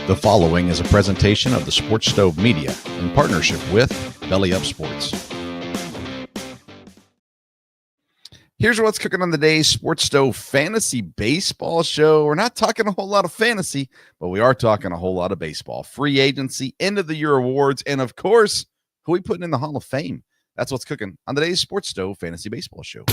The following is a presentation of the Sports Stove Media in partnership with Belly Up Sports. Here's what's cooking on the day's Sports Stove Fantasy Baseball Show. We're not talking a whole lot of fantasy, but we are talking a whole lot of baseball. Free agency, end of the year awards, and of course, who we putting in the Hall of Fame. That's what's cooking on today's Sports Stove Fantasy Baseball Show.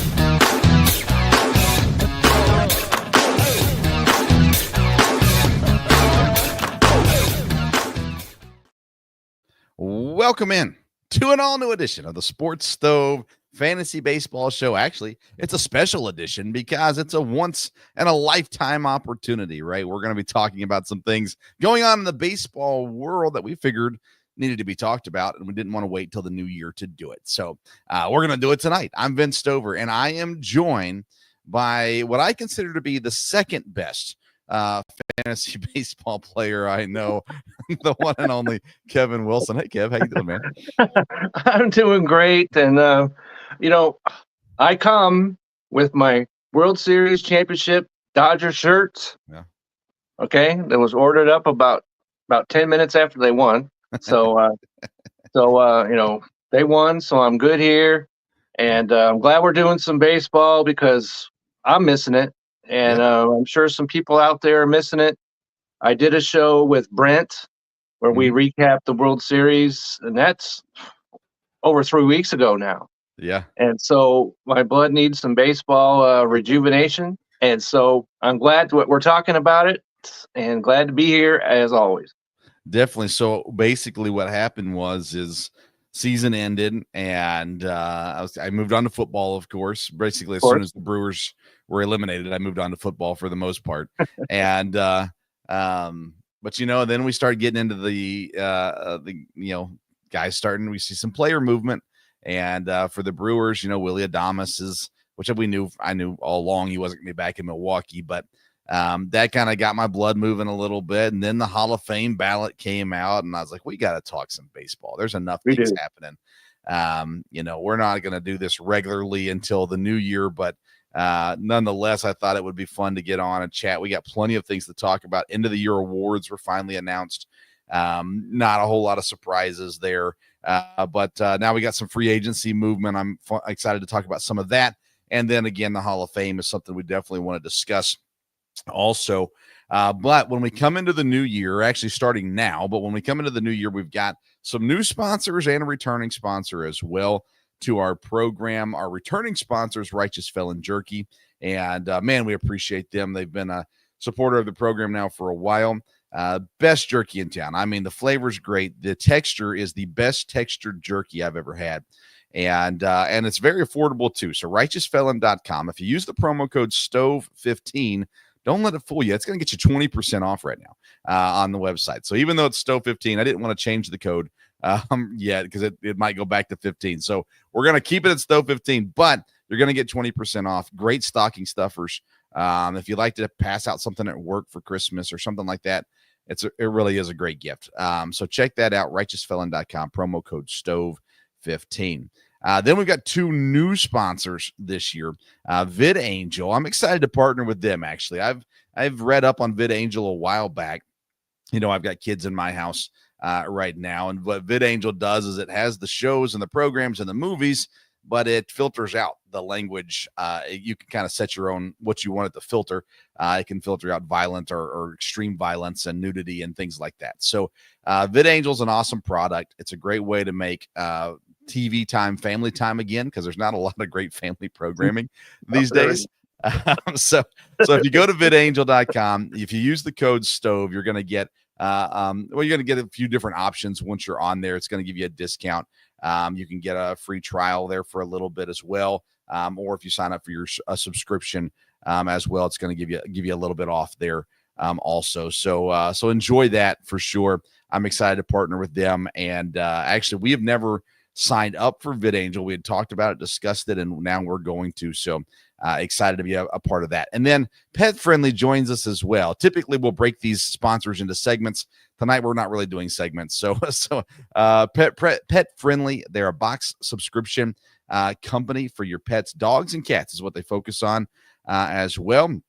Welcome in to an all-new edition of the Sports Stove Fantasy Baseball Show. Actually, it's a special edition because it's a once-in-a-lifetime opportunity, right? We're going to be talking about some things going on in the baseball world that we figured needed to be talked about, and we didn't want to wait till the new year to do it. So we're going to do it tonight. I'm Vince Stover, and I am joined by what I consider to be the second best fantasy baseball player I know, the one and only Kevin Wilson. Hey, Kev, how you doing, man? I'm doing great, and I come with my World Series championship Dodger shirts. Yeah. Okay, that was ordered up about 10 minutes after they won. So, they won, so I'm good here, and I'm glad we're doing some baseball because I'm missing it. And I'm sure some people out there are missing it. I did a show with Brent where we recapped the World Series, and that's over 3 weeks ago now. Yeah. And so my blood needs some baseball rejuvenation. And so I'm glad we're talking about it and glad to be here as always. Definitely. So basically what happened is season ended, and I moved on to football, of course. Basically, as soon as the Brewers were eliminated, I moved on to football for the most part. And but then we started getting into the guys starting. We see some player movement, and for the Brewers, Willie Adames which I knew all along he wasn't going to be back in Milwaukee, but that kind of got my blood moving a little bit. And then the Hall of Fame ballot came out, and I was like, we got to talk some baseball. There's enough things happening. We're not going to do this regularly until the new year, but nonetheless, I thought it would be fun to get on and chat. We got plenty of things to talk about. End of the year awards were finally announced. Not a whole lot of surprises there. But now we got some free agency movement. I'm excited to talk about some of that. And then again, the Hall of Fame is something we definitely want to discuss also. But when we come into the new year, actually starting now, but when we come into the new year, we've got some new sponsors and a returning sponsor as well to our program. Our returning sponsors, Righteous Felon Jerky, and man, we appreciate them. They've been a supporter of the program now for a while. Best jerky in town. I mean, the flavor's great. The texture is the best textured jerky I've ever had. And it's very affordable too. So righteousfelon.com. If you use the promo code STOVE15, don't let it fool you. It's going to get you 20% off right now on the website. So even though it's STOVE15, I didn't want to change the code yet because it might go back to 15. So we're going to keep it at STOVE15, but you're going to get 20% off. Great stocking stuffers. If you like to pass out something at work for Christmas or something like that, it really is a great gift. So check that out, righteousfelon.com, promo code STOVE15. Then we've got two new sponsors this year. VidAngel. I'm excited to partner with them, actually. I've read up on VidAngel a while back. I've got kids in my house right now, and what VidAngel does is it has the shows and the programs and the movies, but it filters out the language. You can kind of set your own what you want it to filter. It can filter out violent or extreme violence and nudity and things like that. So VidAngel is an awesome product. It's a great way to make TV time, family time again, because there's not a lot of great family programming these days. So if you go to vidangel.com, if you use the code STOVE, you're going to get you're going to get a few different options. Once you're on there, it's going to give you a discount. You can get a free trial there for a little bit as well. Or if you sign up for your subscription as well, it's going to give you a little bit off there also. So enjoy that for sure. I'm excited to partner with them. And actually, we have never signed up for VidAngel. We had talked about it, discussed it, and now we're going to. So excited to be a part of that. And then Pet Friendly joins us as well. Typically, we'll break these sponsors into segments. Tonight, we're not really doing segments. So Pet Friendly, they're a box subscription company for your pets. Dogs and cats is what they focus on as well.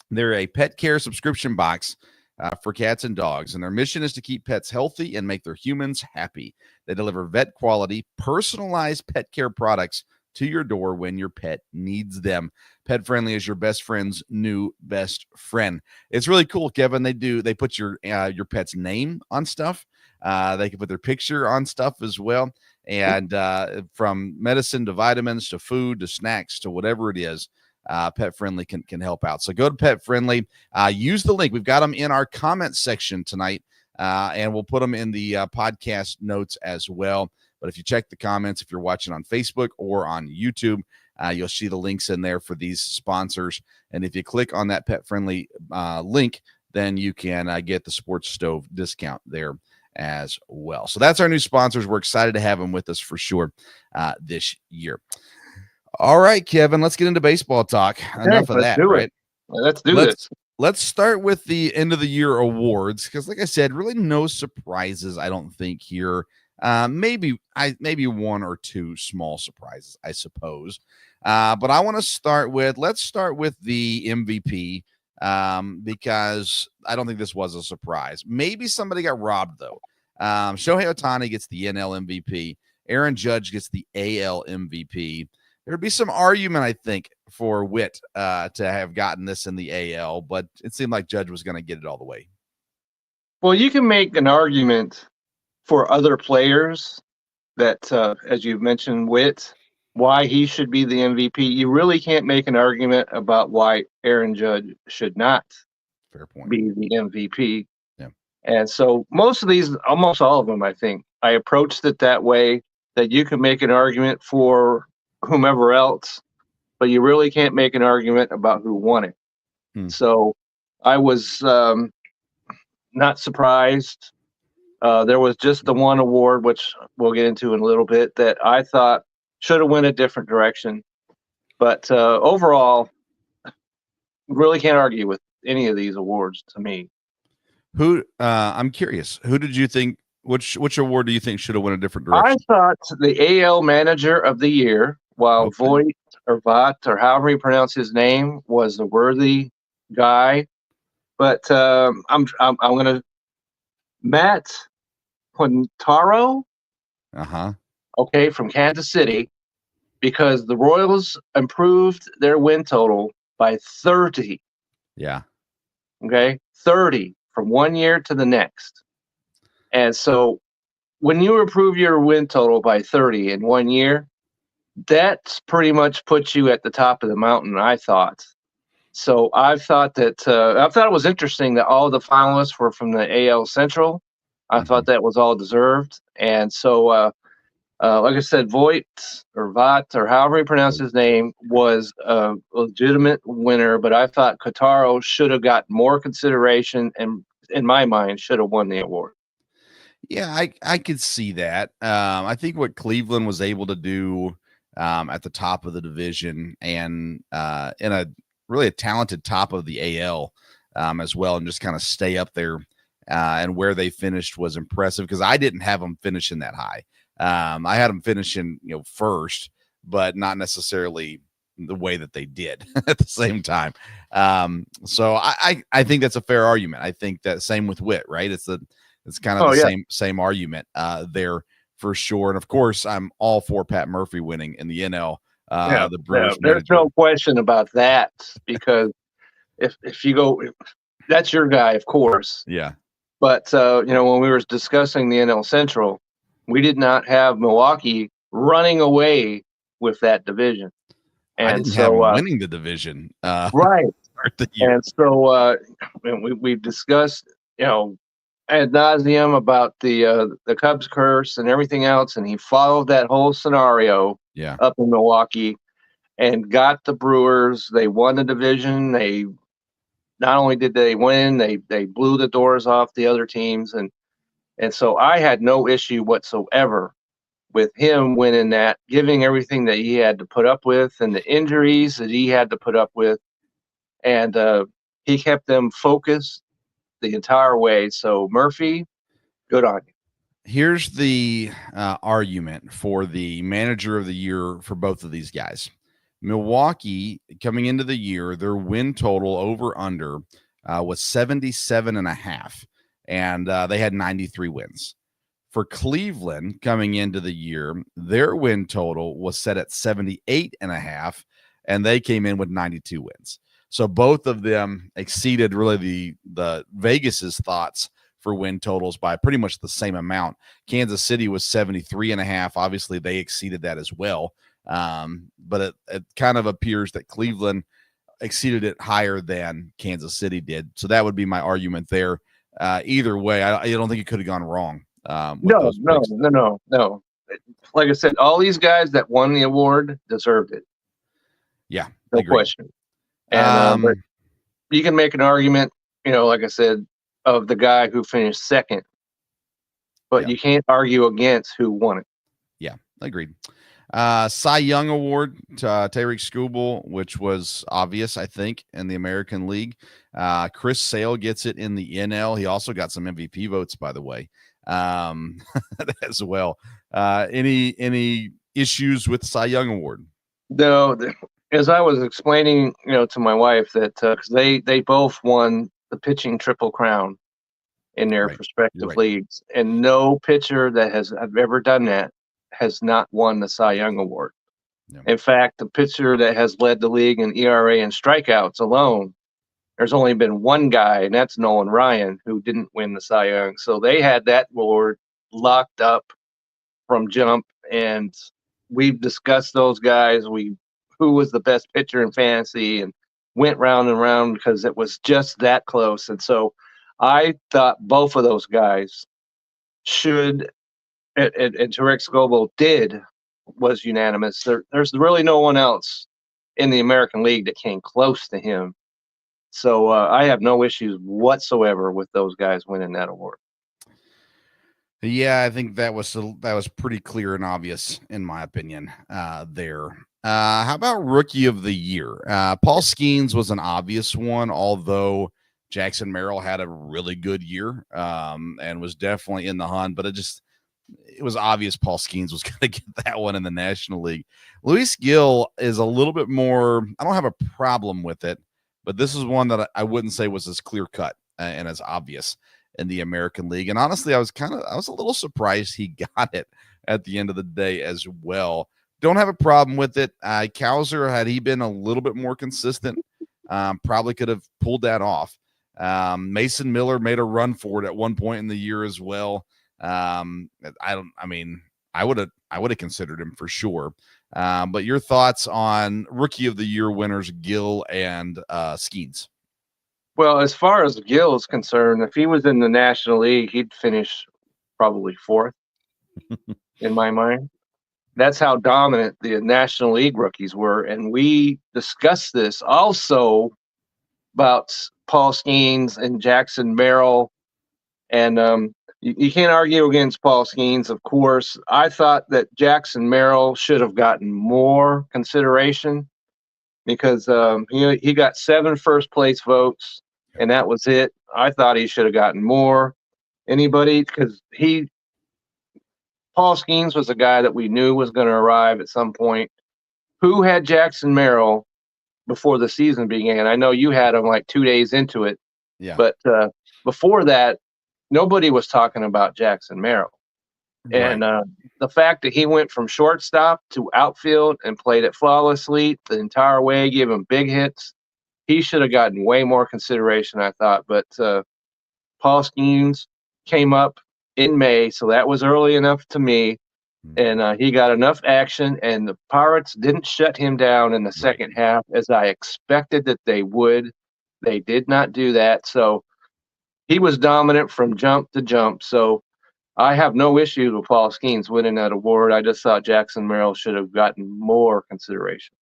They're a pet care subscription box for cats and dogs, and their mission is to keep pets healthy and make their humans happy. They deliver vet quality, personalized pet care products to your door when your pet needs them. Pet Friendly is your best friend's new best friend. It's really cool, Kevin. They put your pet's name on stuff. They can put their picture on stuff as well. And from medicine to vitamins to food to snacks to whatever it is, Pet Friendly can help out. So go to Pet Friendly. Use the link. We've got them in our comments section tonight, and we'll put them in the podcast notes as well. But if you check the comments, if you're watching on Facebook or on YouTube, you'll see the links in there for these sponsors. And if you click on that Pet Friendly link, then you can get the Sports Stove discount there as well. So that's our new sponsors. We're excited to have them with us for sure this year. All right, Kevin, let's get into baseball talk. Enough of that, right? Let's do this. Let's start with the end of the year awards, because like I said, really no surprises, I don't think, here. Maybe one or two small surprises, I suppose. But I want to start with the MVP, because I don't think this was a surprise. Maybe somebody got robbed, though. Shohei Ohtani gets the NL MVP. Aaron Judge gets the AL MVP. There'd be some argument, I think, for Witt to have gotten this in the AL, but it seemed like Judge was going to get it all the way. Well, you can make an argument for other players that, as you've mentioned, Witt, why he should be the MVP. You really can't make an argument about why Aaron Judge should not be the MVP. Yeah. And so most of these, almost all of them, I think, I approached it that way, that you can make an argument for whomever else, but you really can't make an argument about who won it. So I was not surprised. There was just the one award, which we'll get into in a little bit, that I thought should have went a different direction. But overall, really can't argue with any of these awards to me. I'm curious, who did you think, which award do you think should have went a different direction? I thought the AL Manager of the Year, while Voigt or Vought or however you pronounce his name, was a worthy guy. But I'm going to Matt Quintaro, okay, from Kansas City, because the Royals improved their win total by 30. Yeah. Okay, 30 from one year to the next. And so when you improve your win total by 30 in 1 year, that's pretty much puts you at the top of the mountain, I thought. So I thought it was interesting that all the finalists were from the AL Central. I thought that was all deserved. And so, like I said, Voigt or Vought or however you pronounce his name was a legitimate winner, but I thought Quintaro should have got more consideration and, in my mind, should have won the award. Yeah, I could see that. I think what Cleveland was able to do at the top of the division and in a really talented top of the AL as well, and just kind of stay up there and where they finished was impressive, because I didn't have them finishing that high. I had them finishing, first, but not necessarily the way that they did at the same time. So I think that's a fair argument. I think that same with Witt, right? It's kind of the same argument there for sure. And of course, I'm all for Pat Murphy winning in the NL. The Brewers. There's no question about that, because if you go, that's your guy, of course. Yeah. But when we were discussing the NL Central, we did not have Milwaukee running away with that division, and I didn't have them winning the division. Right. And so we discussed, ad nauseum about the Cubs curse and everything else, and he followed that whole scenario up in Milwaukee and got the Brewers. They won the division. They not only did they win, they blew the doors off the other teams, and so I had no issue whatsoever with him winning that, giving everything that he had to put up with and the injuries that he had to put up with, and he kept them focused the entire way. So Murphy, good on you. Here's the argument for the manager of the year for both of these guys. Milwaukee, coming into the year, their win total over under was 77.5, and they had 93 wins. For Cleveland coming into the year, their win total was set at 78.5, and they came in with 92 wins. So both of them exceeded really the Vegas's thoughts for win totals by pretty much the same amount. Kansas City was 73.5. Obviously, they exceeded that as well. But it kind of appears that Cleveland exceeded it higher than Kansas City did. So that would be my argument there. Either way, I don't think it could have gone wrong. No. Like I said, all these guys that won the award deserved it. Yeah, no question. And but you can make an argument, like I said, of the guy who finished second, but you can't argue against who won it. Yeah, agreed. Cy Young Award to Tarik Skubal, which was obvious, I think, in the American League. Chris Sale gets it in the NL. He also got some MVP votes, by the way, as well. Any issues with Cy Young Award? No, as I was explaining, to my wife that 'cause they both won the pitching triple crown in their respective leagues, and no pitcher that has ever done that has not won the Cy Young Award. Yeah. In fact, the pitcher that has led the league in ERA and strikeouts alone, there's only been one guy, and that's Nolan Ryan, who didn't win the Cy Young. So they had that award locked up from jump, and we've discussed those guys. Who was the best pitcher in fantasy, and went round and round because it was just that close. And so I thought both of those guys should, and Tarik Skubal was unanimous. There's really no one else in the American League that came close to him. So I have no issues whatsoever with those guys winning that award. Yeah, I think that was pretty clear and obvious in my opinion there. How about Rookie of the Year? Paul Skeens was an obvious one, although Jackson Merrill had a really good year and was definitely in the hunt, but it was obvious Paul Skeens was going to get that one in the National League. Luis Gil is a little bit more, I don't have a problem with it, but this is one that I wouldn't say was as clear cut and as obvious in the American League. And honestly, I was a little surprised he got it at the end of the day as well. Don't have a problem with it. Cowser, had he been a little bit more consistent, probably could have pulled that off. Mason Miller made a run for it at one point in the year as well. I would have considered him for sure. But your thoughts on Rookie of the Year winners, Gill and Skeens? Well, as far as Gill is concerned, if he was in the National League, he'd finish probably fourth in my mind. That's how dominant the National League rookies were. And we discussed this also about Paul Skeens and Jackson Merrill. And you can't argue against Paul Skeens, of course. I thought that Jackson Merrill should have gotten more consideration because he got 7 first-place votes, and that was it. I thought he should have gotten more. Anybody, because Paul Skeens was a guy that we knew was going to arrive at some point. Who had Jackson Merrill before the season began? I know you had him like 2 days into it. Yeah. But before that, nobody was talking about Jackson Merrill. Right. And the fact that he went from shortstop to outfield and played it flawlessly the entire way, gave him big hits, he should have gotten way more consideration, I thought. But Paul Skeens came up in May, so that was early enough to me, and he got enough action, and the Pirates didn't shut him down in the second half as I expected that they would. They did not do that, so he was dominant from jump to jump. So I have no issues with Paul Skeens winning that award. I just thought Jackson Merrill should have gotten more consideration.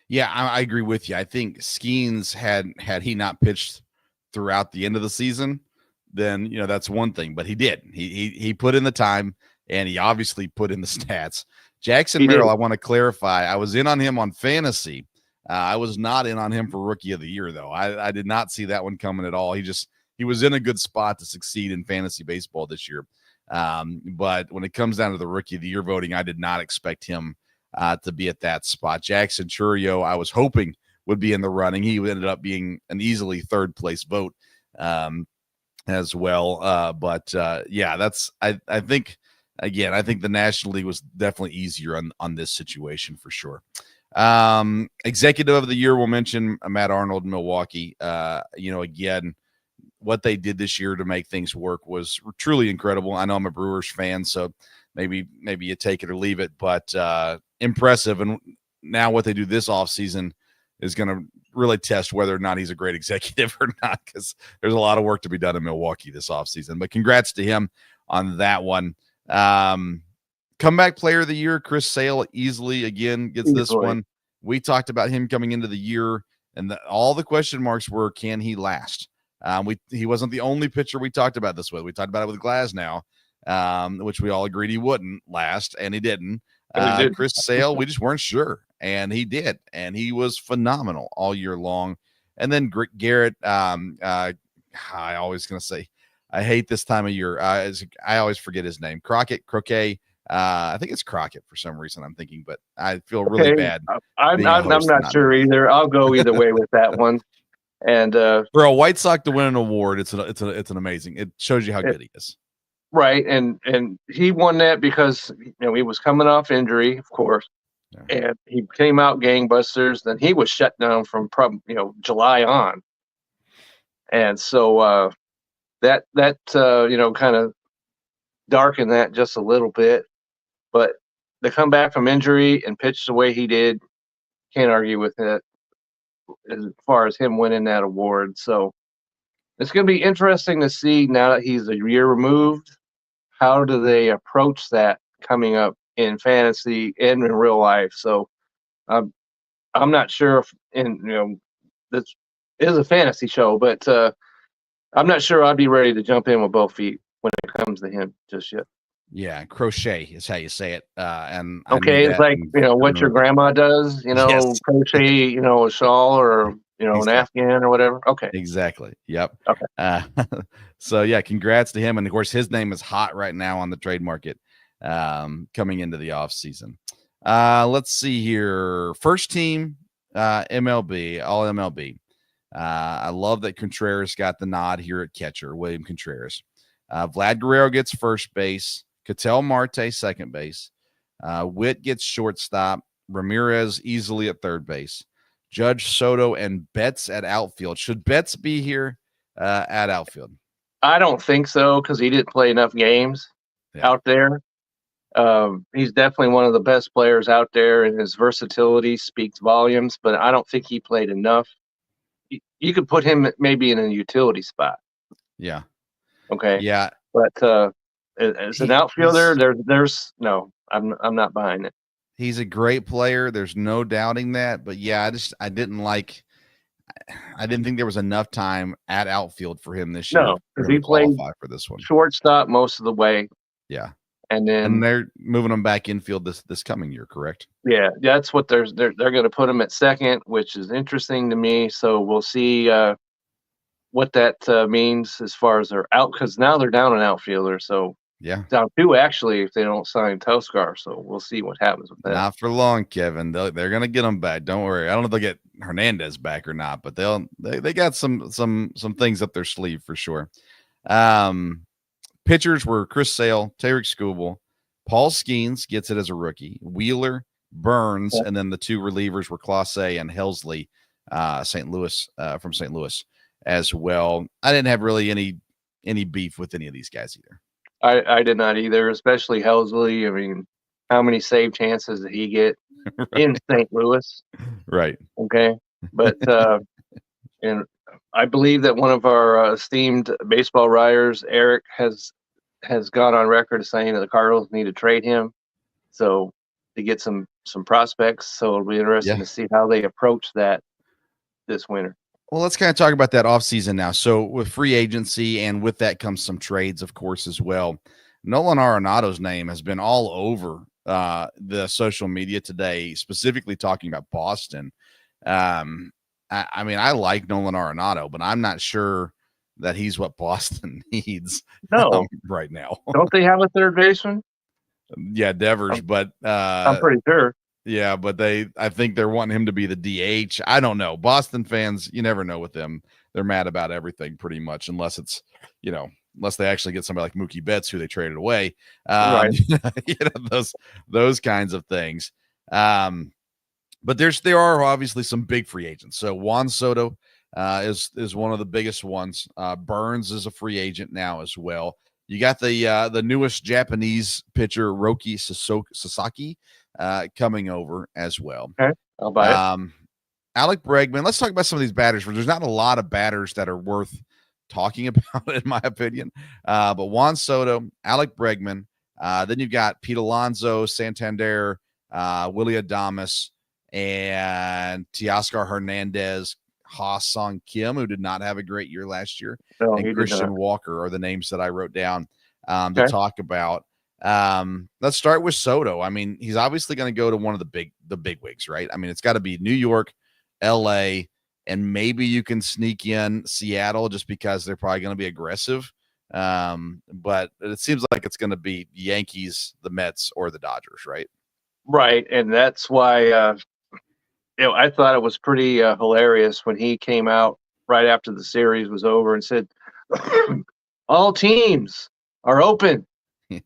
Yeah, I agree with you. I think Skeens had he not pitched throughout the end of the season, then that's one thing. But he did. He put in the time, and he obviously put in the stats. Jackson Merrill, I want to clarify, I was in on him on fantasy. I was not in on him for Rookie of the Year, though. I did not see that one coming at all. He was in a good spot to succeed in fantasy baseball this year. But when it comes down to the Rookie of the Year voting, I did not expect him to be at that spot. Jackson Churio, I was hoping would be in the running. He ended up being an easily third place vote as well. But that's I think again, I think the National League was definitely easier on this situation for sure. Executive of the year, we'll mention Matt Arnold in Milwaukee. Again, what they did this year to make things work was truly incredible. I know I'm a Brewers fan, so maybe you take it or leave it, but impressive. And now what they do this offseason is going to really test whether or not he's a great executive or not, because there's a lot of work to be done in Milwaukee this offseason. But congrats to him on that one. Comeback player of the year, Chris Sale easily again gets this one. We talked about him coming into the year, and all the question marks were, can he last? He wasn't the only pitcher we talked about this with. We talked about it with Glasnow, which we all agreed he wouldn't last, and he didn't. Chris Sale, we just weren't sure, and he did, and he was phenomenal all year long. And then Garrett, I always going to say, I hate this time of year. I always forget his name. Croquet. I think it's Crockett for some reason I'm thinking, but I feel really bad. I'm not sure either. I'll go either way with that one. And for a White Sox to win an award, it's an amazing. It shows you how good he is. Right, and he won that because he was coming off injury, of course, and he came out gangbusters. Then he was shut down from July on, and so that kind of darkened that just a little bit. But to come back from injury and pitch the way he did, can't argue with it as far as him winning that award. So it's going to be interesting to see now that he's a year removed. How do they approach that coming up in fantasy and in real life? So I'm not sure if this is a fantasy show, but I'm not sure I'd be ready to jump in with both feet when it comes to him just yet. Yeah, crochet is how you say it. And it's like what your grandma does. Yes. Crochet. A shawl or an Afghan or whatever. Okay. Exactly. Yep. Okay. So yeah, congrats to him. And of course, his name is hot right now on the trade market coming into the off season. Let's see here. First team MLB, all MLB. I love that Contreras got the nod here at catcher, William Contreras. Vlad Guerrero gets first base. Ketel Marte second base. Witt gets shortstop. Ramirez easily at third base. Judge, Soto, and Betts at outfield. Should Betts be here at outfield? I don't think so because he didn't play enough games out there. He's definitely one of the best players out there, and his versatility speaks volumes, but I don't think he played enough. You could put him maybe in a utility spot. Yeah. Okay. Yeah. But as an outfielder, there's no, I'm not buying it. He's a great player. There's no doubting that. But yeah, I didn't think there was enough time at outfield for him this year. No, because he played for this one. Shortstop most of the way. Yeah. And they're moving him back infield this coming year, correct? Yeah, that's what they're going to put him at second, which is interesting to me. So we'll see what that means as far as they're out, because now they're down an outfielder. So down two actually if they don't sign Telscar. So we'll see what happens with that. Not for long, Kevin. They're going to get him back. Don't worry. I don't know if they'll get Hernandez back or not, but they got some things up their sleeve for sure. Pitchers were Chris Sale, Tarek Skubal, Paul Skeens gets it as a rookie, Wheeler, Burns, and then the two relievers were Clase and Helsley, St. Louis, from St. Louis as well. I didn't have really any beef with any of these guys either. I did not either, especially Helsley. I mean, how many save chances did he get in St. Louis? Right. Okay. But and I believe that one of our esteemed baseball writers, Eric, has gone on record saying that the Cardinals need to trade him, so to get some prospects. So it'll be interesting to see how they approach that this winter. Well, let's kind of talk about that offseason now. So with free agency and with that comes some trades, of course, as well. Nolan Arenado's name has been all over the social media today, specifically talking about Boston. I mean, I like Nolan Arenado, but I'm not sure that he's what Boston needs right now. Don't they have a third baseman? Yeah, Devers, but I'm pretty sure. Yeah, but I think they're wanting him to be the DH. I don't know. Boston fans, you never know with them. They're mad about everything pretty much, unless it's, unless they actually get somebody like Mookie Betts who they traded away. Right. Those kinds of things. But there are obviously some big free agents. So Juan Soto is one of the biggest ones. Burns is a free agent now as well. You got the newest Japanese pitcher Roki Sasaki coming over as well. Okay. I'll buy it. Alec Bregman. Let's talk about some of these batters. There's not a lot of batters that are worth talking about, in my opinion. But Juan Soto, Alec Bregman. Then you've got Pete Alonso, Santander, Willie Adames, and Teoscar Hernandez, Ha-Sung Kim, who did not have a great year last year, No, and Christian Walker are the names that I wrote down to talk about. Let's start with Soto. I mean, he's obviously going to go to one of the big wigs, right? I mean, it's got to be New York, LA, and maybe you can sneak in Seattle just because they're probably going to be aggressive. But it seems like it's going to be Yankees, the Mets, or the Dodgers, right? Right, and that's why I thought it was pretty hilarious when he came out right after the series was over and said, "All teams are open." Yeah.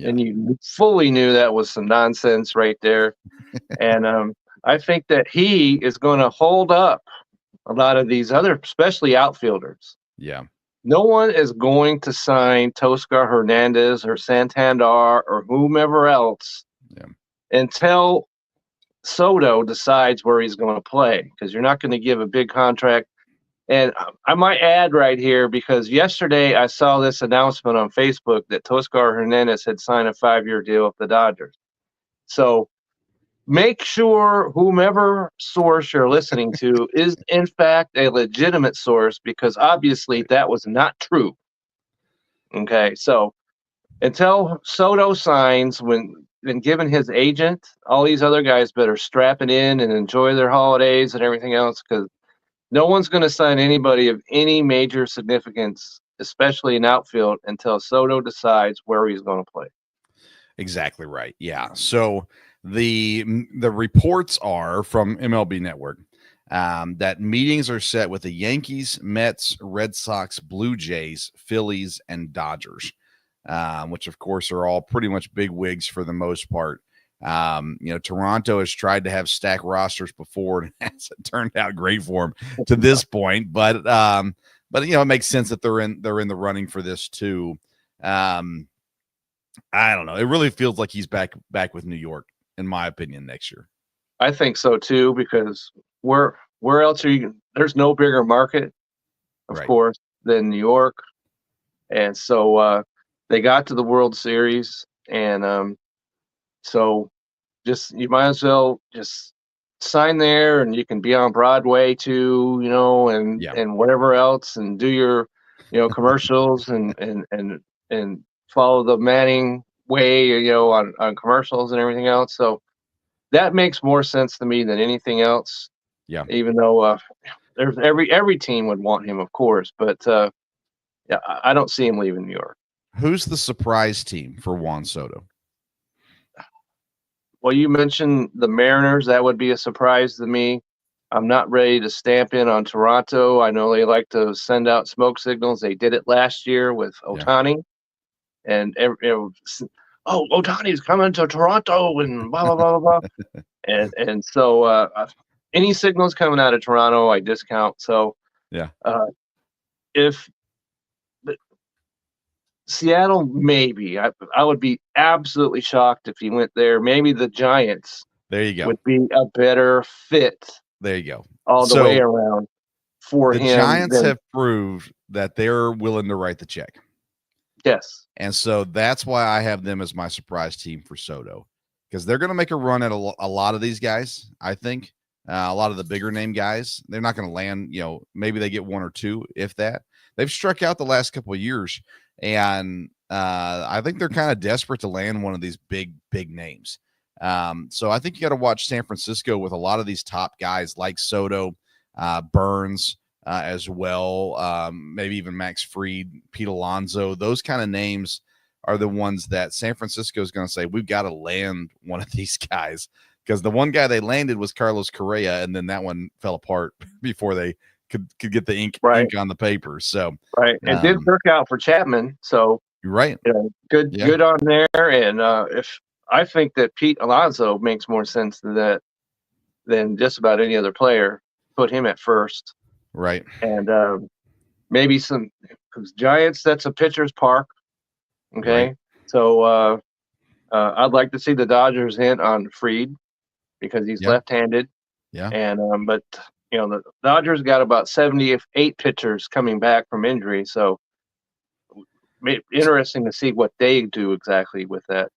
And you fully knew that was some nonsense right there. And I think that he is going to hold up a lot of these other, especially outfielders. Yeah. No one is going to sign Toscar Hernandez or Santander or whomever else until Soto decides where he's going to play, because you're not going to give a big contract. And I might add right here, because yesterday I saw this announcement on Facebook that Toscar Hernandez had signed a 5-year deal with the Dodgers. So make sure whomever source you're listening to is in fact a legitimate source, because obviously that was not true. Okay, so until Soto signs, when given his agent, all these other guys better strap it in and enjoy their holidays and everything else, because no one's going to sign anybody of any major significance, especially in outfield, until Soto decides where he's going to play. Exactly right. Yeah. So the reports are from MLB Network that meetings are set with the Yankees, Mets, Red Sox, Blue Jays, Phillies, and Dodgers, which of course are all pretty much big wigs for the most part. Toronto has tried to have stacked rosters before, and it hasn't turned out great for them to this point. But it makes sense that they're in the running for this too. I don't know. It really feels like he's back with New York, in my opinion, next year. I think so too, because where else are you? There's no bigger market, of course, than New York, and so they got to the World Series, and so you might as well just sign there, and you can be on Broadway too, and whatever else, and do your commercials and follow the Manning way, on commercials and everything else. So that makes more sense to me than anything else. Yeah. Even though there's every team would want him, of course, but I don't see him leaving New York. Who's the surprise team for Juan Soto? Well, you mentioned the Mariners. That would be a surprise to me. I'm not ready to stamp in on Toronto. I know they like to send out smoke signals. They did it last year with Ohtani. And Ohtani's coming to Toronto and blah, blah, blah, blah, blah. and so any signals coming out of Toronto, I discount. So if Seattle, maybe. I would be absolutely shocked if he went there. Maybe the Giants would be a better fit. There you go. All the way around for him. The Giants have proved that they're willing to write the check. Yes. And so that's why I have them as my surprise team for Soto, because they're going to make a run at a lot of these guys. I think a lot of the bigger name guys, they're not going to land, maybe they get one or two, if that. They've struck out the last couple of years. And I think they're kind of desperate to land one of these big names. So I think you got to watch San Francisco with a lot of these top guys like Soto, Burns as well, maybe even Max Fried, Pete Alonso. Those kind of names are the ones that San Francisco is going to say, we've got to land one of these guys because the one guy they landed was Carlos Correa, and then that one fell apart before they could get the ink on the paper. So it did work out for Chapman. So you're right. Good on there. And if I think that Pete Alonso makes more sense than just about any other player. Put him at first, right? And maybe because Giants, that's a pitcher's park. Okay, right. So I'd like to see the Dodgers hint on Fried because he's left-handed. Yeah, and but the Dodgers got about 78 pitchers coming back from injury, so interesting to see what they do exactly with that.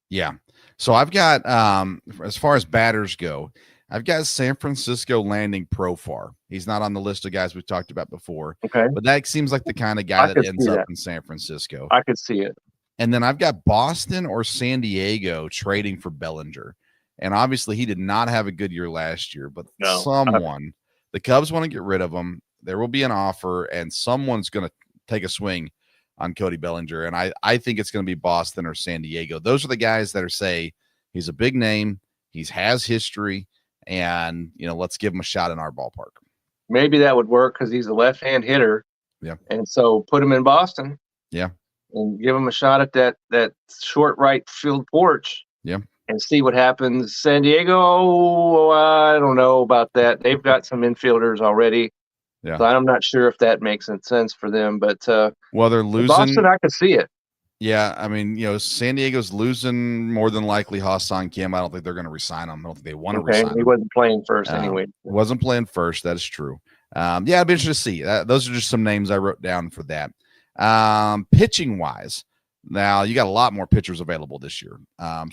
Yeah. So I've got as far as batters go, I've got San Francisco landing Profar. He's not on the list of guys we've talked about before. Okay. But that seems like the kind of guy that ends up in San Francisco. I could see it. And then I've got Boston or San Diego trading for Bellinger. And obviously he did not have a good year last year, but the Cubs want to get rid of him. There will be an offer, and someone's going to take a swing on Cody Bellinger. And I think it's going to be Boston or San Diego. Those are the guys that say he's a big name. He has history, and, let's give him a shot in our ballpark. Maybe that would work because he's a left-hand hitter. Yeah. And so put him in Boston. Yeah. And give him a shot at that short right field porch. Yeah. And see what happens. San Diego, I don't know about that. They've got some infielders already. Yeah. So I'm not sure if that makes sense for them. But well, they're losing. Boston, I can see it. Yeah, I mean, San Diego's losing more than likely Ha-Seong Kim. I don't think they're going to resign him. I don't think they want to resign him. He wasn't playing first anyway. Wasn't playing first. That is true. I'd be interested to see. Those are just some names I wrote down for that. Pitching wise, now you got a lot more pitchers available this year.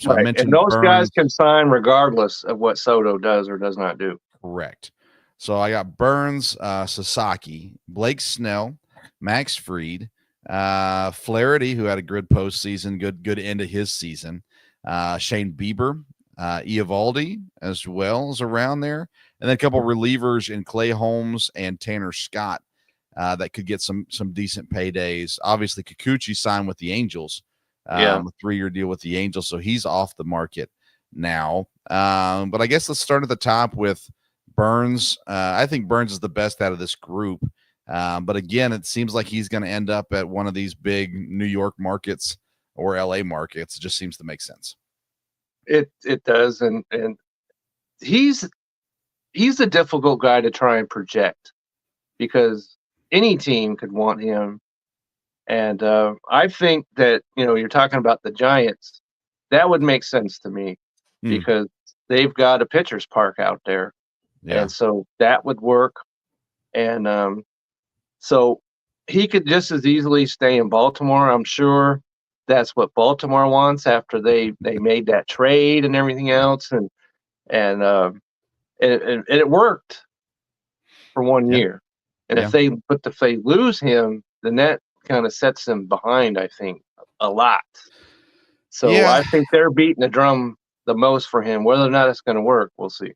So I mentioned and those guys can sign regardless of what Soto does or does not do. Correct. So I got Burns, Sasaki, Blake Snell, Max Fried, Flaherty, who had a good postseason, good end of his season. Shane Bieber, Eovaldi as well is around there, and then a couple relievers in Clay Holmes and Tanner Scott that could get some decent paydays. Obviously, Kikuchi signed with the Angels, a 3-year deal with the Angels, so he's off the market now. But I guess let's start at the top with Burns. I think Burns is the best out of this group. But again, it seems like he's going to end up at one of these big New York markets or LA markets. It just seems to make sense. It does. And he's a difficult guy to try and project because any team could want him. And I think that, you're talking about the Giants. That would make sense to me because they've got a pitcher's park out there. Yeah. And so that would work. And so he could just as easily stay in Baltimore. I'm sure that's what Baltimore wants after they made that trade and everything else. And it worked for 1 year. And if they lose him, then that kind of sets them behind, I think, a lot. So I think they're beating the drum the most for him. Whether or not it's going to work, we'll see.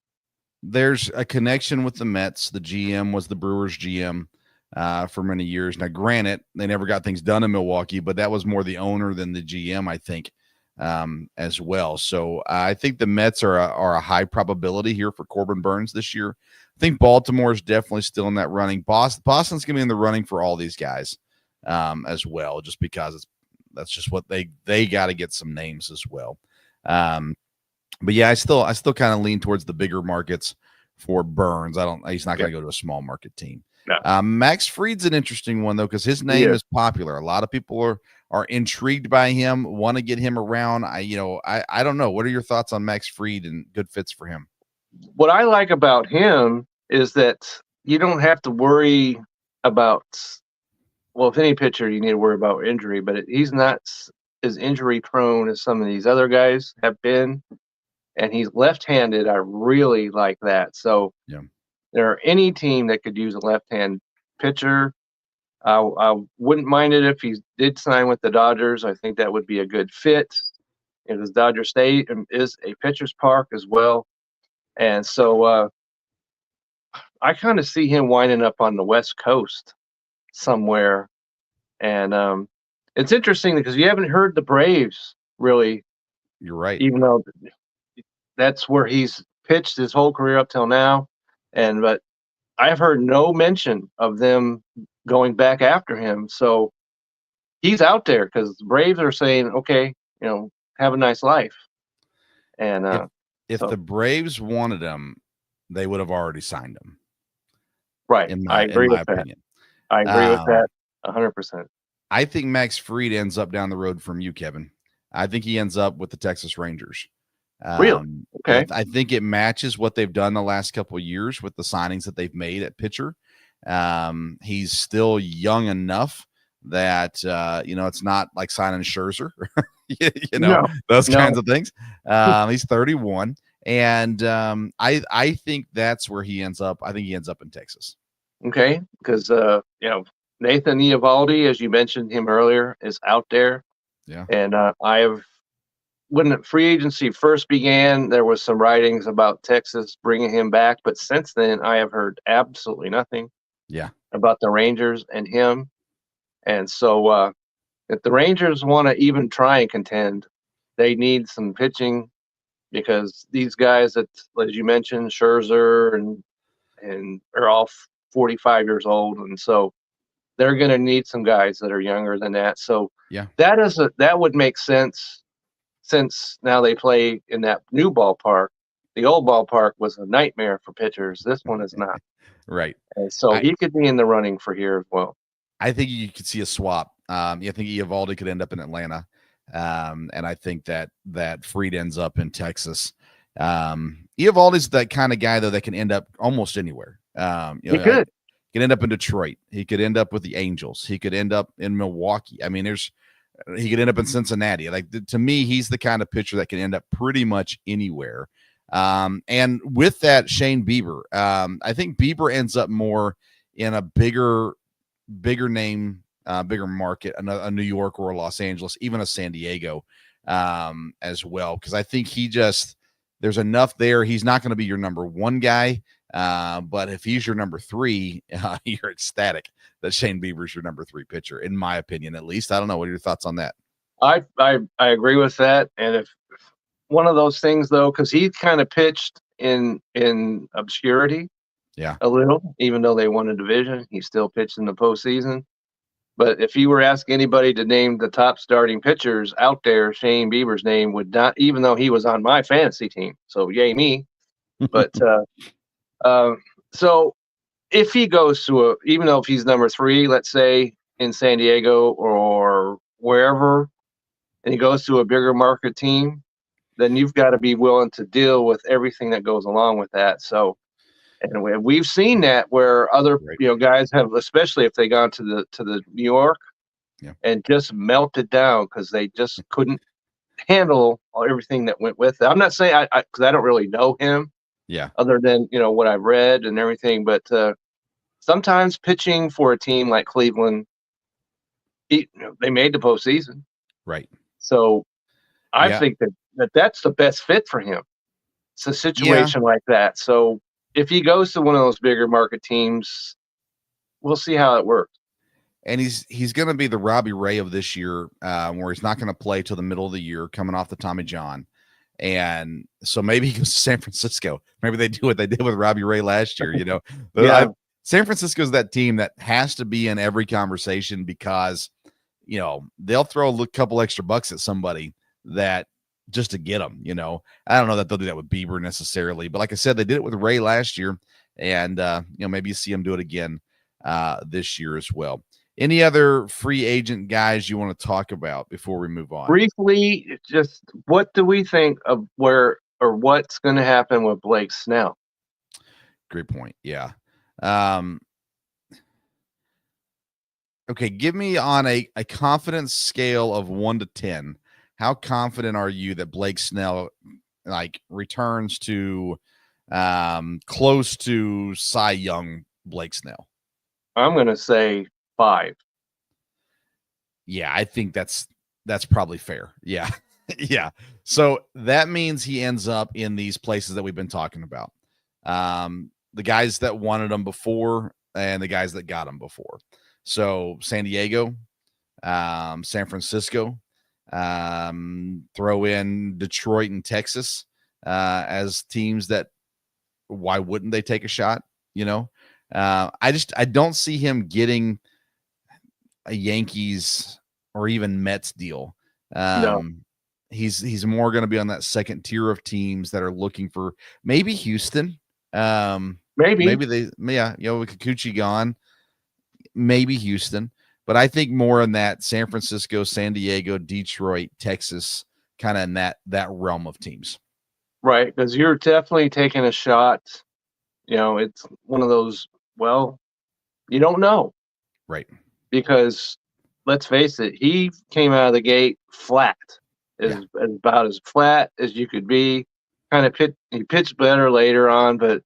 There's a connection with the Mets. The GM was the Brewers GM for many years. Now, granted, they never got things done in Milwaukee, but that was more the owner than the GM, I think, as well. So I think the Mets are a high probability here for Corbin Burns this year. I think Baltimore is definitely still in that running. Boston's going to be in the running for all these guys as well, just because that's just what they got to get some names as well. But yeah, I still kind of lean towards the bigger markets for Burns. He's not going to go to a small market team. No. Max Fried's an interesting one though, because his name is popular. A lot of people are intrigued by him, want to get him around. I don't know. What are your thoughts on Max Fried and good fits for him? What I like about him is that you don't have to worry about, well, if any pitcher you need to worry about injury, but he's not as injury prone as some of these other guys have been. And he's left-handed. I really like that. So there are any team that could use a left-hand pitcher. I wouldn't mind it if he did sign with the Dodgers. I think that would be a good fit. Because Dodger State is a pitcher's park as well. And so I kind of see him winding up on the West Coast somewhere. And it's interesting because you haven't heard the Braves really. You're right. Even though that's where he's pitched his whole career up till now. But I've heard no mention of them going back after him. So he's out there because the Braves are saying, okay, have a nice life. And If the Braves wanted him, they would have already signed him. Right. I agree with opinion. that. I agree with that 100%. I think Max Fried ends up down the road from you, Kevin. I think he ends up with the Texas Rangers. Really? Okay. I think it matches what they've done the last couple of years with the signings that they've made at pitcher. He's still young enough that it's not like signing Scherzer, those kinds of things. He's 31, and I think that's where he ends up. I think he ends up in Texas. Okay, because Nathan Eovaldi, as you mentioned him earlier, is out there. Yeah, and when free agency first began, there was some writings about Texas bringing him back, but since then, I have heard absolutely nothing. Yeah, about the Rangers and him. And so, if the Rangers want to even try and contend, they need some pitching because these guys that, as you mentioned, Scherzer and are all 45 years old, and so they're going to need some guys that are younger than that. So yeah, that would make sense since now they play in that new ballpark. The old ballpark was a nightmare for pitchers. This one is not. Right. And so he could be in the running for here as well. I think you could see a swap. I think Eovaldi could end up in Atlanta. And I think that Fried ends up in Texas. Eovaldi's that kind of guy, though, that can end up almost anywhere. He could end up in Detroit. He could end up with the Angels. He could end up in Milwaukee. I mean, he could end up in Cincinnati. Like, to me, he's the kind of pitcher that can end up pretty much anywhere. And with that, Shane Bieber, I think Bieber ends up more in a bigger name, bigger market, a New York or a Los Angeles, even a San Diego, as well. Because I think there's enough there. He's not going to be your number one guy, but if he's your number three, you're ecstatic that Shane Bieber's your number three pitcher, in my opinion, at least. I don't know. What are your thoughts on that? I agree with that. And if one of those things, though, because he kind of pitched in obscurity, a little, even though they won a division, he still pitched in the postseason. But if you were asking anybody to name the top starting pitchers out there, Shane Bieber's name would not, even though he was on my fantasy team. So yay me. But so if he goes to even though if he's number three, let's say in San Diego or wherever, and he goes to a bigger market team, then you've got to be willing to deal with everything that goes along with that. So, and we've seen that where other guys have, especially if they gone to the New York and just melted down because they just couldn't handle everything that went with it. I'm not saying because I don't really know him, other than what I've read and everything. But sometimes pitching for a team like Cleveland, they made the postseason, right? So I think that's the best fit for him. It's a situation like that. So if he goes to one of those bigger market teams, we'll see how it works. And he's going to be the Robbie Ray of this year, where he's not going to play till the middle of the year, coming off the Tommy John. And so maybe he goes to San Francisco. Maybe they do what they did with Robbie Ray last year. San Francisco's that team that has to be in every conversation because they'll throw a couple extra bucks at somebody that just to get them. I don't know that they'll do that with Bieber necessarily, but like I said, they did it with Ray last year, and maybe you see him do it again this year as well. Any other free agent guys you want to talk about before we move on? Briefly, just what do we think of what's going to happen with Blake Snell? Great point. Yeah. Okay, give me on a confidence scale of 1 to 10. How confident are you that Blake Snell returns to close to Cy Young Blake Snell? I'm going to say 5. Yeah, I think that's probably fair. Yeah. Yeah. So that means he ends up in these places that we've been talking about. The guys that wanted him before and the guys that got him before. So San Diego, San Francisco, throw in Detroit and Texas, as teams that, why wouldn't they take a shot? I don't see him getting a Yankees or even Mets deal. No. He's more going to be on that second tier of teams that are looking for maybe Houston. Maybe With Kikuchi gone, maybe Houston, but I think more in that San Francisco, San Diego, Detroit, Texas, kind of in that realm of teams. Right, because you're definitely taking a shot. It's one of those, well, you don't know. Right. Because let's face it, he came out of the gate flat, about as flat as you could be. He pitched better later on, but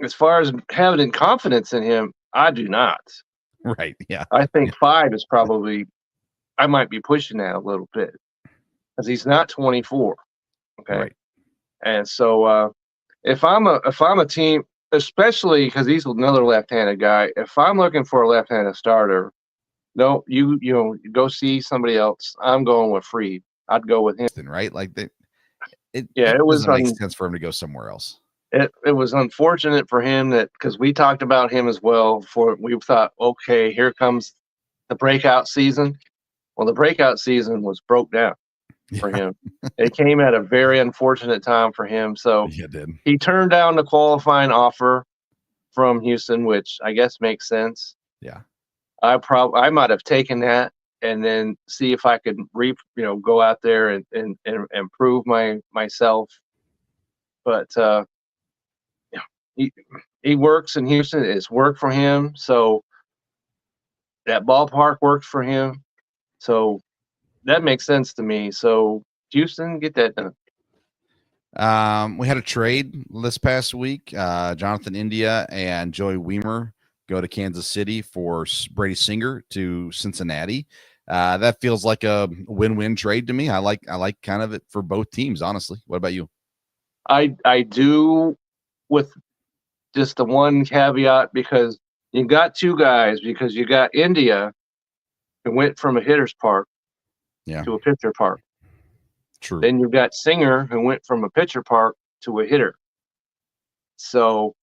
as far as having confidence in him, I do not. Right. Yeah. I think 5 is probably, I might be pushing that a little bit because he's not 24. Okay. Right. And so if I'm a team, especially because he's another left-handed guy, if I'm looking for a left-handed starter, no, you go see somebody else. I'm going with Freed. I'd go with him. Right? Like it was doesn't make sense for him to go somewhere else. It was unfortunate for him because we talked about him as well. We thought, okay, here comes the breakout season. Well, the breakout season was broke down for him. It came at a very unfortunate time for him. So it did. He turned down the qualifying offer from Houston, which I guess makes sense. Yeah. I might have taken that and then see if I could go out there and improve myself. But he works in Houston. It's worked for him. So that ballpark works for him. So that makes sense to me. So Houston, get that done. We had a trade this past week. Jonathan India and Joey Weimer go to Kansas City for Brady Singer to Cincinnati. That feels like a win-win trade to me. I like kind of it for both teams, honestly. What about you? I do, with just the one caveat, because you got two guys, because you got India who went from a hitter's park to a pitcher park. True. Then you've got Singer who went from a pitcher park to a hitter. So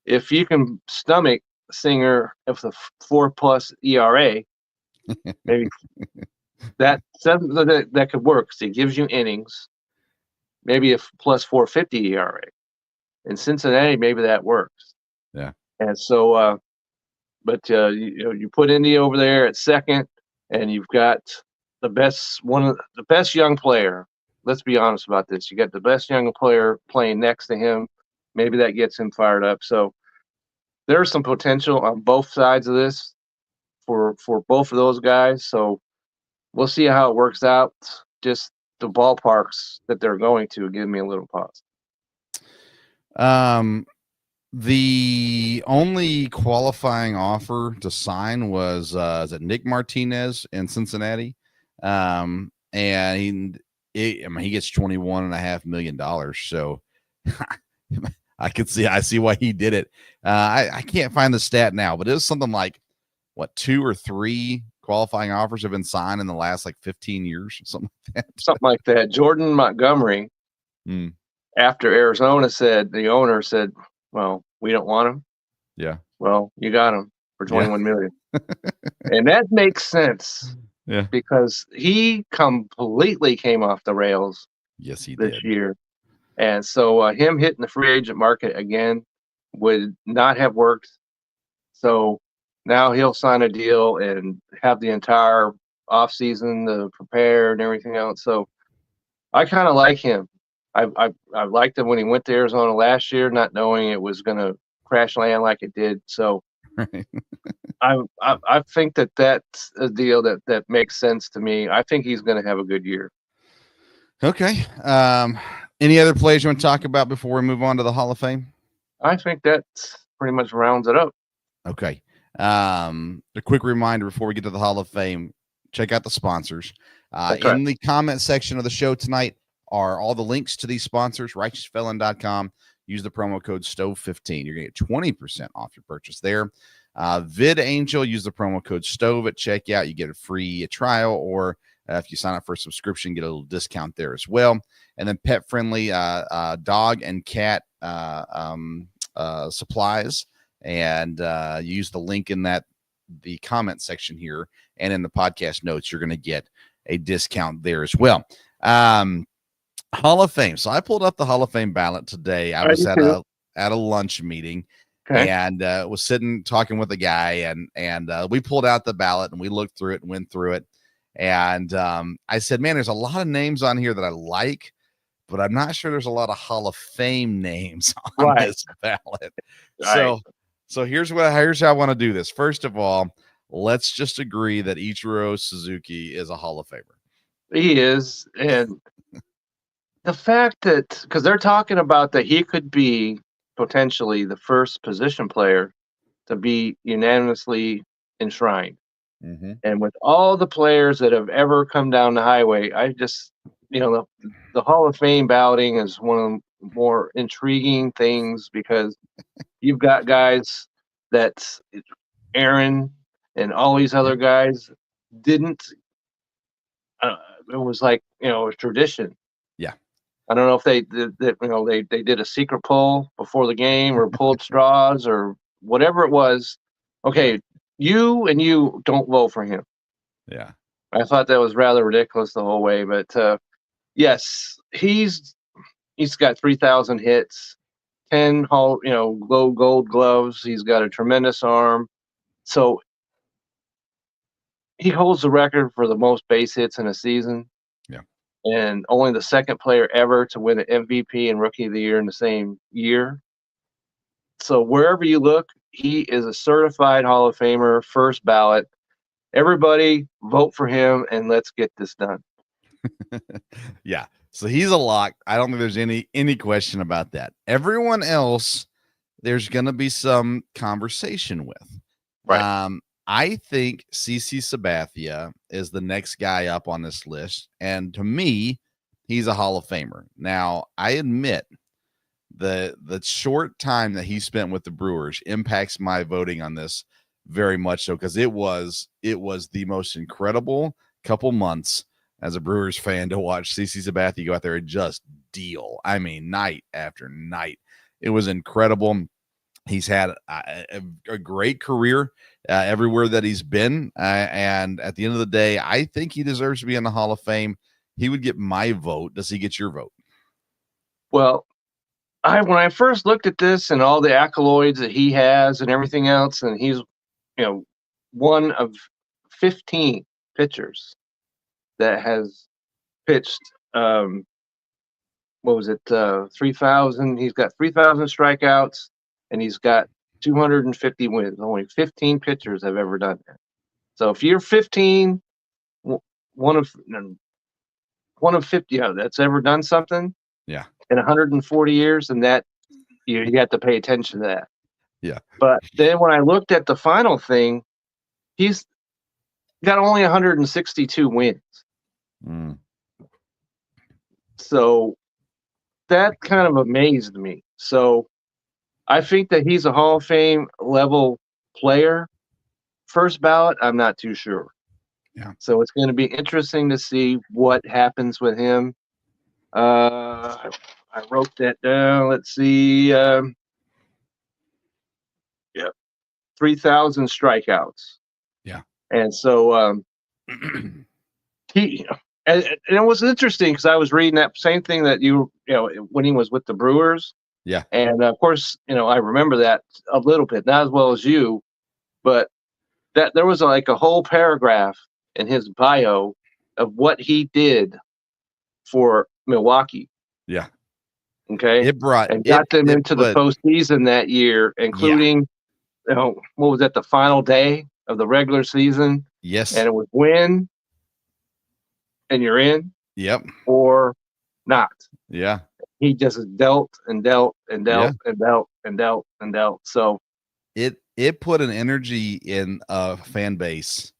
if you can stomach Singer with a 4+ ERA, maybe that could work. So it gives you innings, maybe a plus 450 ERA. In Cincinnati, maybe that works. Yeah. And so, you put India over there at second, and you've got one of the best young player. Let's be honest about this. You got the best young player playing next to him. Maybe that gets him fired up. So there's some potential on both sides of this for both of those guys. So we'll see how it works out. Just the ballparks that they're going to give me a little pause. The only qualifying offer to sign was is it Nick Martinez in Cincinnati? And he gets $21.5 million. So I see why he did it. I can't find the stat now, but it was something like 2 or 3 qualifying offers have been signed in the last 15 years, something like that. Something like that. Jordan Montgomery, after Arizona the owner said, well, we don't want him. Yeah. Well, you got him for $21 million. And that makes sense. Yeah. Because he completely came off the rails. Yes, he this did. year. And so him hitting the free agent market again would not have worked. So now he'll sign a deal and have the entire offseason to prepare and everything else. So I kind of like him. I liked him when he went to Arizona last year, not knowing it was going to crash land like it did. So I think that's a deal that makes sense to me. I think he's going to have a good year. Okay. Any other players you want to talk about before we move on to the Hall of Fame? I think that pretty much rounds it up. Okay. A quick reminder before we get to the Hall of Fame, check out the sponsors. In the comment section of the show tonight are all the links to these sponsors, righteousfelon.com. Use the promo code STOVE15. You're going to get 20% off your purchase there. VidAngel, use the promo code STOVE at checkout. You get a free trial or If you sign up for a subscription, get a little discount there as well. And then pet friendly dog and cat supplies. And use the link in the comment section here and in the podcast notes. You're going to get a discount there as well. Hall of Fame. So I pulled up the Hall of Fame ballot today. I was at a lunch meeting. Okay. And was sitting talking with a guy, and we pulled out the ballot and we looked through it and went through it. And I said, man, there's a lot of names on here that I like, but I'm not sure there's a lot of Hall of Fame names on this ballot. Right. So here's how I want to do this. First of all, let's just agree that Ichiro Suzuki is a Hall of Famer. He is. And the fact that, because they're talking about that he could be potentially the first position player to be unanimously enshrined. Mm-hmm. And with all the players that have ever come down the highway, I just, the Hall of Fame balloting is one of the more intriguing things, because you've got guys that Aaron and all these other guys didn't. It was like, a tradition. Yeah. I don't know if they did a secret poll before the game or pulled straws or whatever it was. Okay, you don't vote for him. Yeah. I thought that was rather ridiculous the whole way, but yes, he's got 3,000 hits, 10 gold gloves. He's got a tremendous arm. So he holds the record for the most base hits in a season. Yeah. And only the second player ever to win an MVP and Rookie of the Year in the same year. So wherever you look, he is a certified Hall of Famer, first ballot. Everybody vote for him and let's get this done. Yeah. So he's a lock. I don't think there's any question about that. Everyone else, there's going to be some conversation with. Right. I think CC Sabathia is the next guy up on this list. And to me, he's a Hall of Famer. Now, I admit the short time that he spent with the Brewers impacts my voting on this very much so, because it was the most incredible couple months as a Brewers fan to watch CC Sabathia go out there and just deal. I mean, night after night. It was incredible. He's had a great career everywhere that he's been. And at the end of the day, I think he deserves to be in the Hall of Fame. He would get my vote. Does he get your vote? Well, when I first looked at this and all the accolades that he has and everything else, and he's, one of 15 pitchers that has pitched, 3,000. He's got 3,000 strikeouts. And he's got 250 wins. Only 15 pitchers have ever done that. So if you're 15, one of 50 that's ever done something, yeah, in 140 years, and that you have to pay attention to that. Yeah. But then when I looked at the final thing, he's got only 162 wins. Mm. So that kind of amazed me. So I think that he's a Hall of Fame level player. First ballot, I'm not too sure. Yeah. So it's going to be interesting to see what happens with him. I wrote that down. Let's see. 3,000 strikeouts. Yeah. And so and it was interesting because I was reading that same thing that when he was with the Brewers. Yeah. And of course, I remember that a little bit, not as well as you, but that there was like a whole paragraph in his bio of what he did for Milwaukee. Yeah. Okay. Got them into the postseason that year, including, what was that, the final day of the regular season? Yes. And it was win and you're in. Yep. Or not. Yeah. He just dealt and dealt and dealt and dealt and dealt and dealt. So it put an energy in a fan base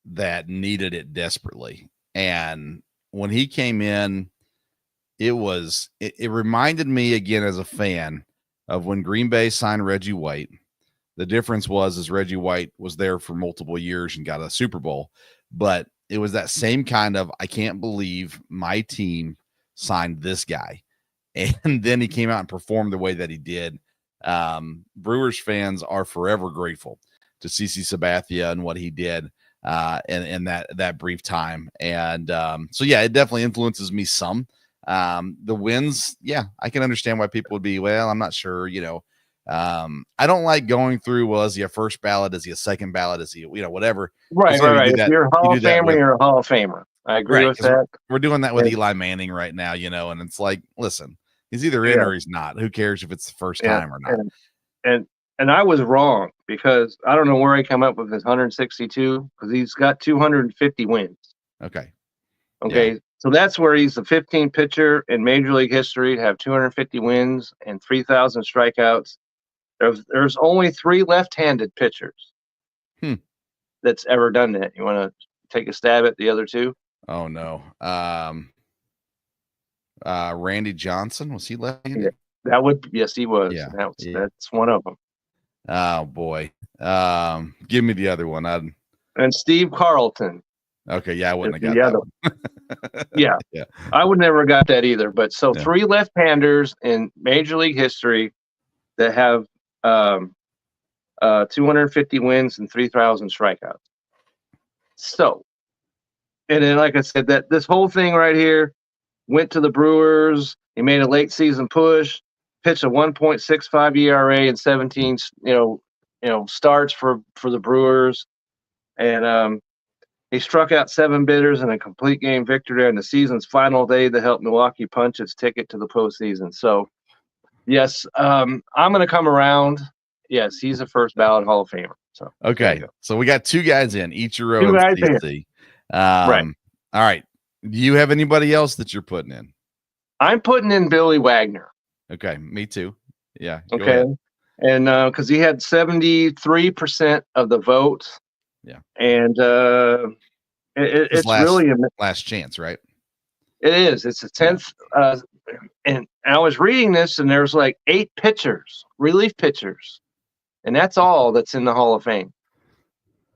that needed it desperately. And when he came in, it reminded me again as a fan of when Green Bay signed Reggie White. The difference was Reggie White was there for multiple years and got a Super Bowl. But it was that same kind of, I can't believe my team signed this guy. And then he came out and performed the way that he did. Brewers fans are forever grateful to CC Sabathia and what he did in that brief time. And so, yeah, it definitely influences me some. The wins, yeah, I can understand why people would be, well, I'm not sure, I don't like going through, well, is he a first ballot? Is he a second ballot? Is he, whatever. Right. If you're a Hall of Famer, you're a Hall of Famer. I agree with that. We're doing that with Eli Manning right now, and it's like, listen, he's either in or he's not. Who cares if it's the first time or not? And I was wrong, because I don't know where I come up with his 162, because he's got 250 wins. Okay. Yeah. So that's where he's the 15th pitcher in Major League history to have 250 wins and 3,000 strikeouts. There's only 3 left-handed pitchers that's ever done that. You want to take a stab at the other 2? Oh no. Randy Johnson, was he left-handed? Yeah, yes, he was. Yeah. That's one of them. Oh boy. Give me the other one. And Steve Carlton. Okay, yeah, I wouldn't have got that one. Yeah. I would never have got that either. But 3 left-handers in Major League history that have 250 wins and 3,000 strikeouts. So, and then, like I said, that this whole thing right here went to the Brewers. He made a late season push, pitched a 1.65 ERA and 17, starts for the Brewers, and he struck out 7 bidders in a complete game victory on the season's final day to help Milwaukee punch its ticket to the postseason. So, yes, I'm going to come around. Yes, he's a first ballot Hall of Famer. So okay, so we got 2 guys in, Ichiro 2 guys and CC. Right. All right. Do you have anybody else that you're putting in? I'm putting in Billy Wagner. Okay, me too. Yeah. Okay. And because he had 73% of the vote. Yeah. And it's really a last chance, right? It is. It's the 10th. And I was reading this, and there's like 8 pitchers, relief pitchers, and that's all that's in the Hall of Fame.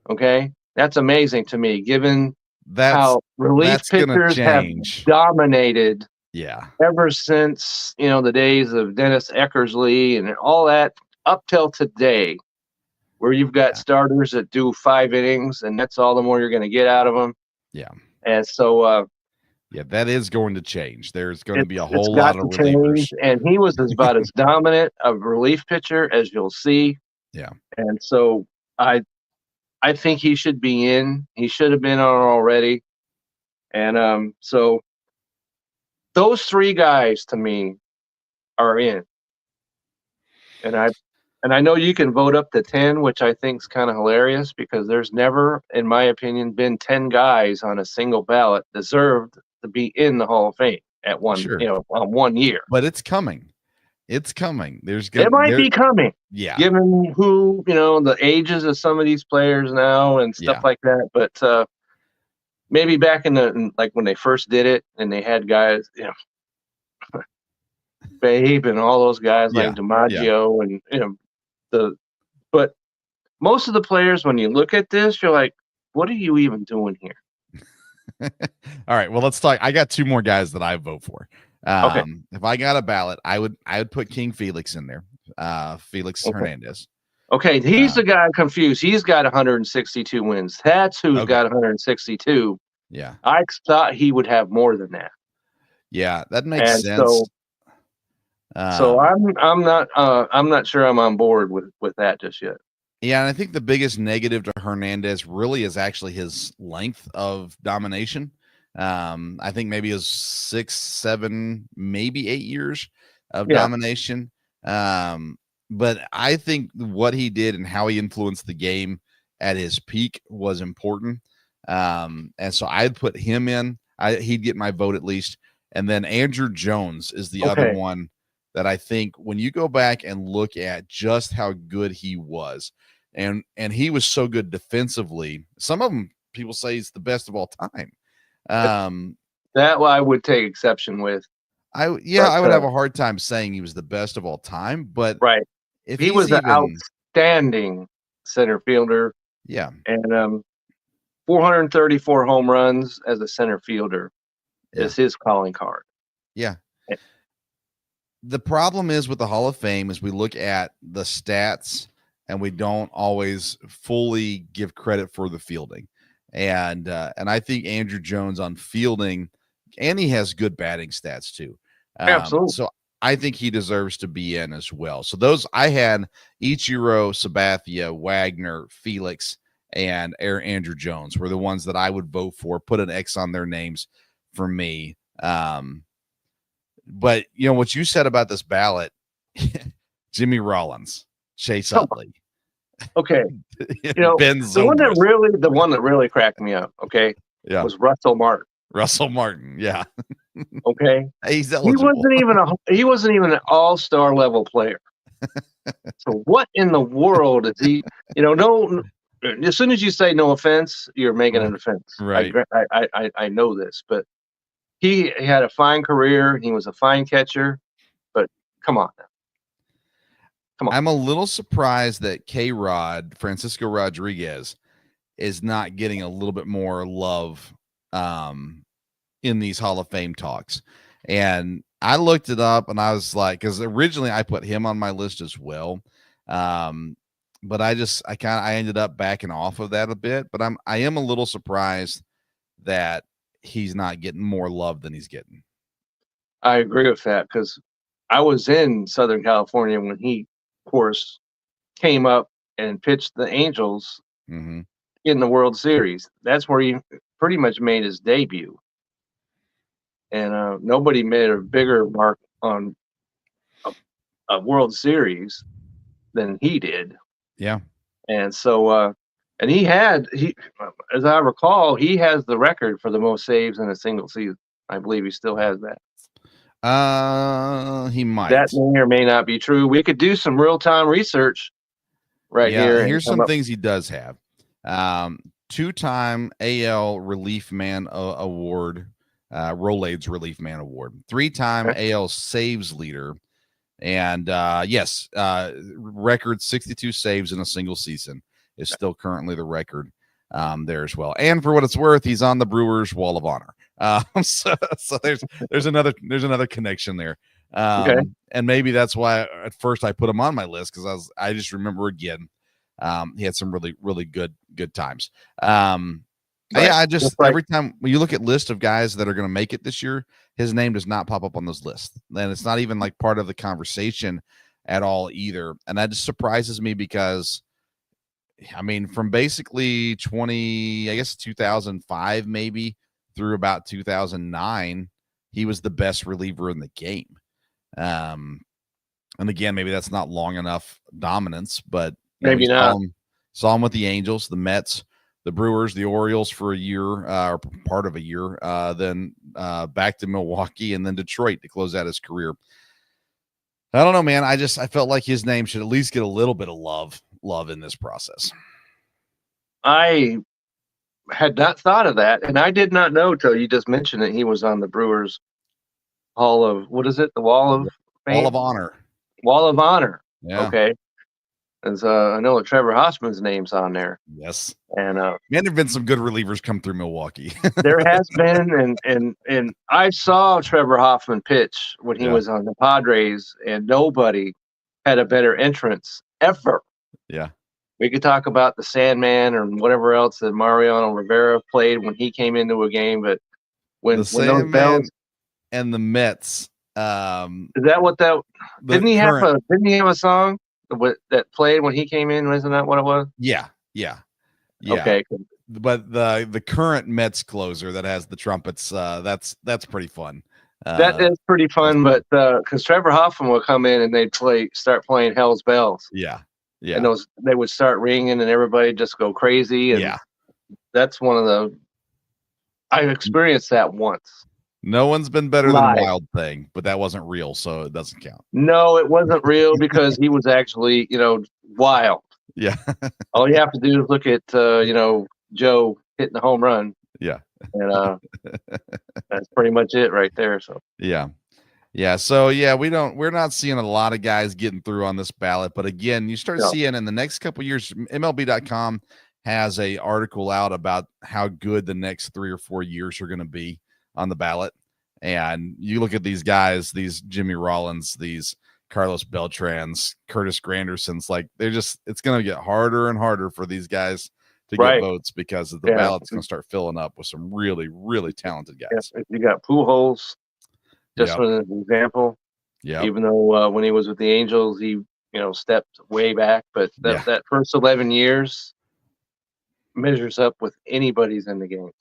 Okay, that's amazing to me, given how relief pitchers have dominated. Yeah. Ever since the days of Dennis Eckersley and all that up till today, where you've got starters that do 5 innings, and that's all the more you're going to get out of them. Yeah. And so. Yeah, that is going to change. There's going to be a whole lot of relievers. And he was about as dominant a relief pitcher as you'll see. Yeah. And so I think he should be in. He should have been on already. And so those 3 guys to me are in. And I know you can vote up to 10, which I think is kind of hilarious, because there's never, in my opinion, been 10 guys on a single ballot deserved to be in the Hall of Fame at one, on 1 year. But it's coming. It's coming. It might be coming. Yeah. Given who, the ages of some of these players now and stuff like that. But maybe back in like when they first did it and they had guys, Babe and all those guys like DiMaggio and, but most of the players, when you look at this, you're like, what are you even doing here? All right, well, let's talk. I got 2 more guys that I vote for. Okay. If I got a ballot, I would put King Felix in there. Felix Hernandez. Okay, he's the guy I'm confused. He's got 162 wins. That's who's got 162. Yeah. I thought he would have more than that. Yeah, that makes sense. So I'm not sure I'm on board with that just yet. Yeah, and I think the biggest negative to Hernandez really is actually his length of domination. I think maybe his 6, 7, maybe 8 years of domination. But I think what he did and how he influenced the game at his peak was important. And so I'd put him in. He'd get my vote at least. And then Andrew Jones is the other one that I think when you go back and look at just how good he was, and he was so good defensively. Some of them people say he's the best of all time. That I would take exception with. I would have a hard time saying he was the best of all time, but if he was an outstanding center fielder, and 434 home runs as a center fielder is his calling card. Yeah. The problem is with the Hall of Fame is we look at the stats and we don't always fully give credit for the fielding. And I think Andrew Jones on fielding, and he has good batting stats too. Absolutely. So I think he deserves to be in as well. So those I had Ichiro, Sabathia, Wagner, Felix, and Andrew Jones were the ones that I would vote for, put an X on their names for me. But you know what you said about this ballot, Jimmy Rollins, Chase Utley. Okay. Ben Zobrist. the one that really cracked me up, okay, was Russell Martin. Russell Martin, yeah. Okay. He's eligible. He wasn't even an all-star level player. So what in the world is he? No. As soon as you say no offense, you're making an offense. Right. I know this, but he had a fine career. He was a fine catcher, but come on. I'm a little surprised that K-Rod, Francisco Rodriguez, is not getting a little bit more love in these Hall of Fame talks. And I looked it up and I was like, because originally I put him on my list as well. But I ended up backing off of that a bit, but I am a little surprised that he's not getting more love than he's getting. I agree with that because I was in Southern California when he, of course, came up and pitched the Angels in the World Series. That's where he pretty much made his debut. And nobody made a bigger mark on a World Series than he did. Yeah. And so, as I recall, he has the record for the most saves in a single season. I believe he still has that. He might. That may or may not be true. We could do some real-time research here. Here's some things he does have. 2-time AL Relief Man Award, Rolaids Relief Man Award, 3-time AL Saves Leader, and record 62 saves in a single season is still currently the record there as well. And for what it's worth, he's on the Brewers Wall of Honor. So there's another connection there. And maybe that's why at first I put him on my list because I just remember again he had some really, really good times. Every time when you look at list of guys that are going to make it this year, his name does not pop up on those lists. And it's not even like part of the conversation at all either. And that just surprises me because I mean, from basically 2005 maybe through about 2009, he was the best reliever in the game. And again, maybe that's not long enough dominance, but maybe not. Saw him with the Angels, the Mets, the Brewers, the Orioles for a year, or part of a year, then back to Milwaukee and then Detroit to close out his career. I don't know, man. I felt like his name should at least get a little bit of love in this process. I had not thought of that, and I did not know till you just mentioned it. He was on the Brewers Hall of, what is it? The Wall of Fame? Wall of Honor. Wall of Honor. Yeah. Okay. And I know that Trevor Hoffman's name's on there. Yes. And man, there've been some good relievers come through Milwaukee. There has been, and I saw Trevor Hoffman pitch when he was on the Padres, and nobody had a better entrance ever. Yeah. We could talk about the Sandman or whatever else that Mariano Rivera played when he came into a game, but when those bells and the Mets, is that what that didn't he have a song that played when he came in? Isn't that what it was? Yeah. Okay. But the current Mets closer that has the trumpets, that's pretty fun. That is pretty fun, but because Trevor Hoffman would come in and they'd start playing Hell's Bells. Yeah. And they would start ringing and everybody just go crazy. And that's one of the I experienced that once. No one's been better than Wild Thing, but that wasn't real, so it doesn't count. No, it wasn't real because he was actually, wild. Yeah. All you have to do is look at Joe hitting the home run. Yeah. And that's pretty much it right there. So So we're not seeing a lot of guys getting through on this ballot, but again, you start seeing in the next couple of years, MLB.com has a article out about how good the next 3 or 4 years are going to be on the ballot. And you look at these guys, these Jimmy Rollins, these Carlos Beltrans, Curtis Grandersons, like it's going to get harder and harder for these guys to get votes because the ballot's going to start filling up with some really, really talented guys. You got Pujols, just for an example. Yeah. Even though when he was with the Angels, he stepped way back, but that first 11 years measures up with anybody's in the game.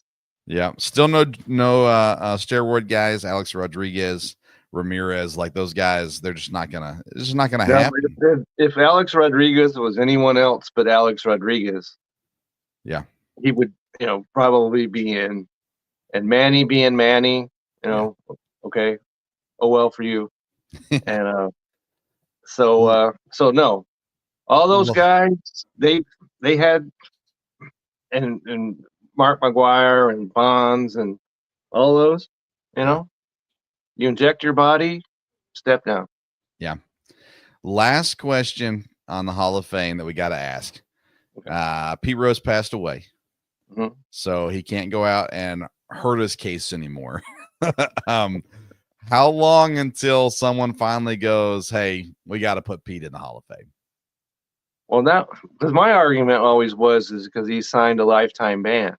Yeah, still no steroid guys. Alex Rodriguez, Ramirez, like those guys, they're just not gonna. It's just not gonna happen. If Alex Rodriguez was anyone else but Alex Rodriguez, he would probably be in. And Manny being Manny, okay, oh well for you. And so no, all those guys they had and Mark McGwire and Bonds and all those, you inject your body, step down. Yeah. Last question on the Hall of Fame that we got to ask. Pete Rose passed away, so he can't go out and hurt his case anymore. How long until someone finally goes, hey, we got to put Pete in the Hall of Fame? Well, because my argument always is because he signed a lifetime ban.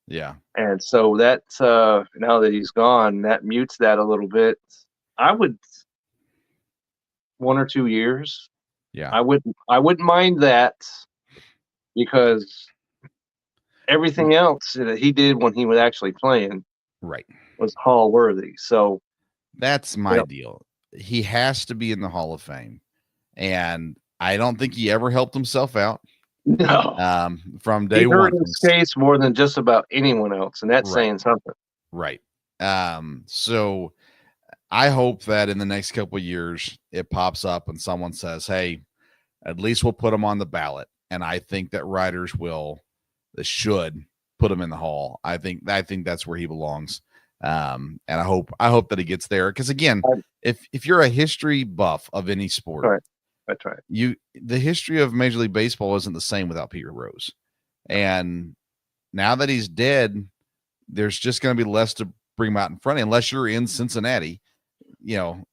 Yeah. And so that's now that he's gone, that mutes that a little bit. I would 1 or 2 years. Yeah. I wouldn't mind that, because everything else that he did when he was actually playing was Hall worthy. So that's my deal. He has to be in the Hall of Fame. And I don't think he ever helped himself out. No. From day one. He hurt his case more than just about anyone else, and that's saying something. Right. So I hope that in the next couple of years it pops up and someone says, hey, at least we'll put him on the ballot. And I think that writers should put him in the Hall. I think that's where he belongs. And I hope that he gets there. Because again, if you're a history buff of any sport, that's right. The history of Major League Baseball isn't the same without Pete Rose. And now that he's dead, there's just going to be less to bring him out in front of, unless you're in Cincinnati. You're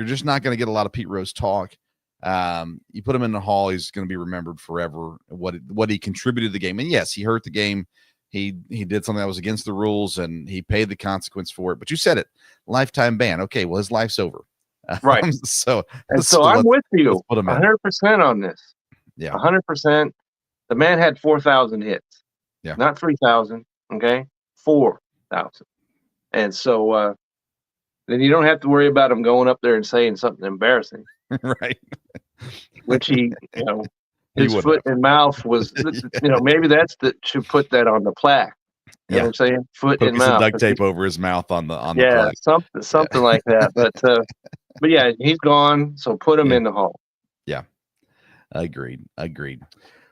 just not going to get a lot of Pete Rose talk. You put him in the Hall, he's going to be remembered forever, what he contributed to the game. And yes, he hurt the game. He did something that was against the rules, and he paid the consequence for it. But you said it, lifetime ban. Okay, well, his life's over. Right. So I'm with you 100% on this. Yeah. 100%. The man had 4,000 hits. Yeah. Not 3,000. Okay. 4,000. And so then you don't have to worry about him going up there and saying something embarrassing. Right. Which his foot and mouth was, maybe should put that on the plaque. You know what I'm saying? Foot and mouth. Duct tape over his mouth on the plaque. Something like that. But yeah, he's gone. So put him in the Hall. Yeah. Agreed.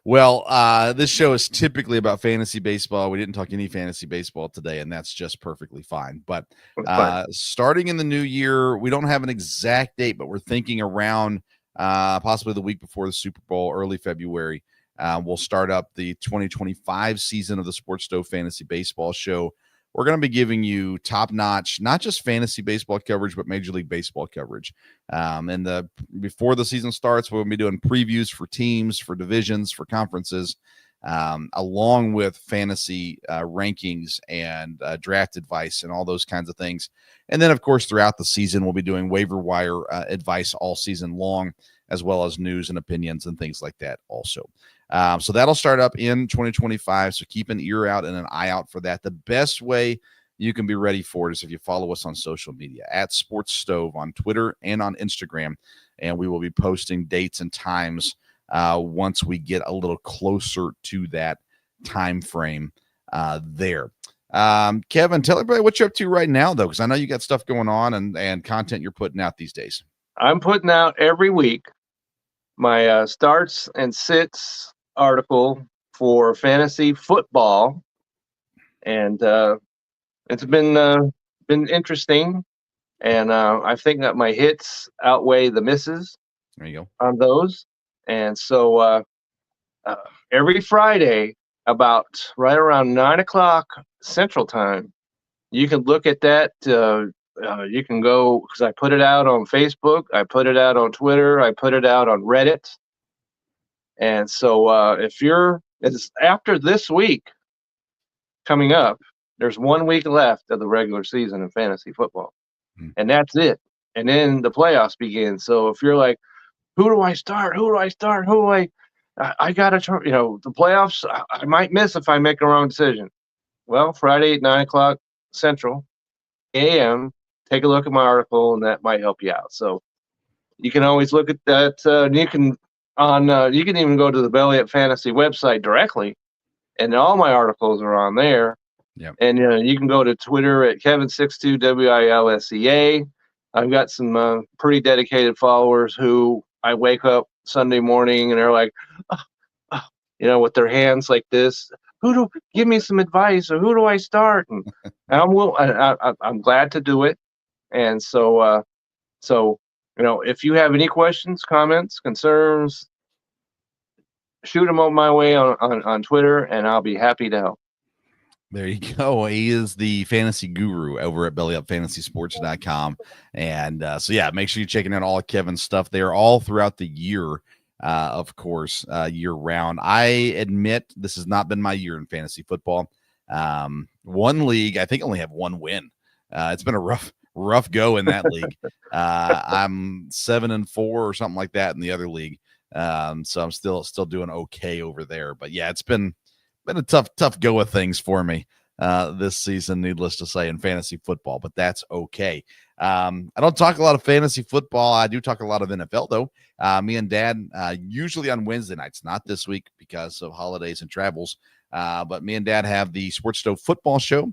Well, this show is typically about fantasy baseball. We didn't talk any fantasy baseball today, and that's just perfectly fine. But starting in the new year, we don't have an exact date, but we're thinking around possibly the week before the Super Bowl, early February. We'll start up the 2025 season of the Sports Stove Fantasy Baseball Show. We're going to be giving you top-notch, not just fantasy baseball coverage, but Major League Baseball coverage. And before the season starts, we'll be doing previews for teams, for divisions, for conferences, along with fantasy rankings and draft advice and all those kinds of things. And then, of course, throughout the season, we'll be doing waiver wire advice all season long, as well as news and opinions and things like that also. So that'll start up in 2025. So keep an ear out and an eye out for that. The best way you can be ready for it is if you follow us on social media at Sports Stove on Twitter and on Instagram. And we will be posting dates and times once we get a little closer to that time frame there. Kevin, tell everybody what you're up to right now, though, because I know you got stuff going on and content you're putting out these days. I'm putting out every week my starts and sits article for fantasy football, and it's been interesting, and I think that my hits outweigh the misses. There you go on those, and so every Friday about right around 9 o'clock Central Time. You can look at that. You can go, because I put it out on Facebook, I put it out on Twitter, I put it out on Reddit. And so it's after this week coming up, there's 1 week left of the regular season in fantasy football. And that's it. And then the playoffs begin. So if you're like, who do I start? Who do I start? I got to, the playoffs, I might miss if I make a wrong decision. Well, Friday at 9 o'clock Central AM, take a look at my article, and that might help you out. So you can always look at that. You can even go to the Ballot Fantasy website directly, and all my articles are on there. Yep. And you can go to Twitter at Kevin62 WILSEA. I've got some pretty dedicated followers who I wake up Sunday morning and they're like, with their hands like this. Give me some advice, or who do I start? And I'm glad to do it. And so if you have any questions, comments, concerns, shoot them on my way on Twitter, and I'll be happy to help. There you go. He is the fantasy guru over at bellyupfantasysports.com. And make sure you're checking out all of Kevin's stuff there all throughout the year, of course, year round. I admit this has not been my year in fantasy football. One league, I think I only have one win. It's been a rough go in that league. I'm 7-4 or something like that in the other league. So I'm still doing okay over there. But yeah, it's been a tough go of things for me this season, needless to say, in fantasy football, but that's okay. I don't talk a lot of fantasy football. I do talk a lot of NFL, though. Me and Dad, usually on Wednesday nights, not this week because of holidays and travels, but me and Dad have the Sports Stove Football Show.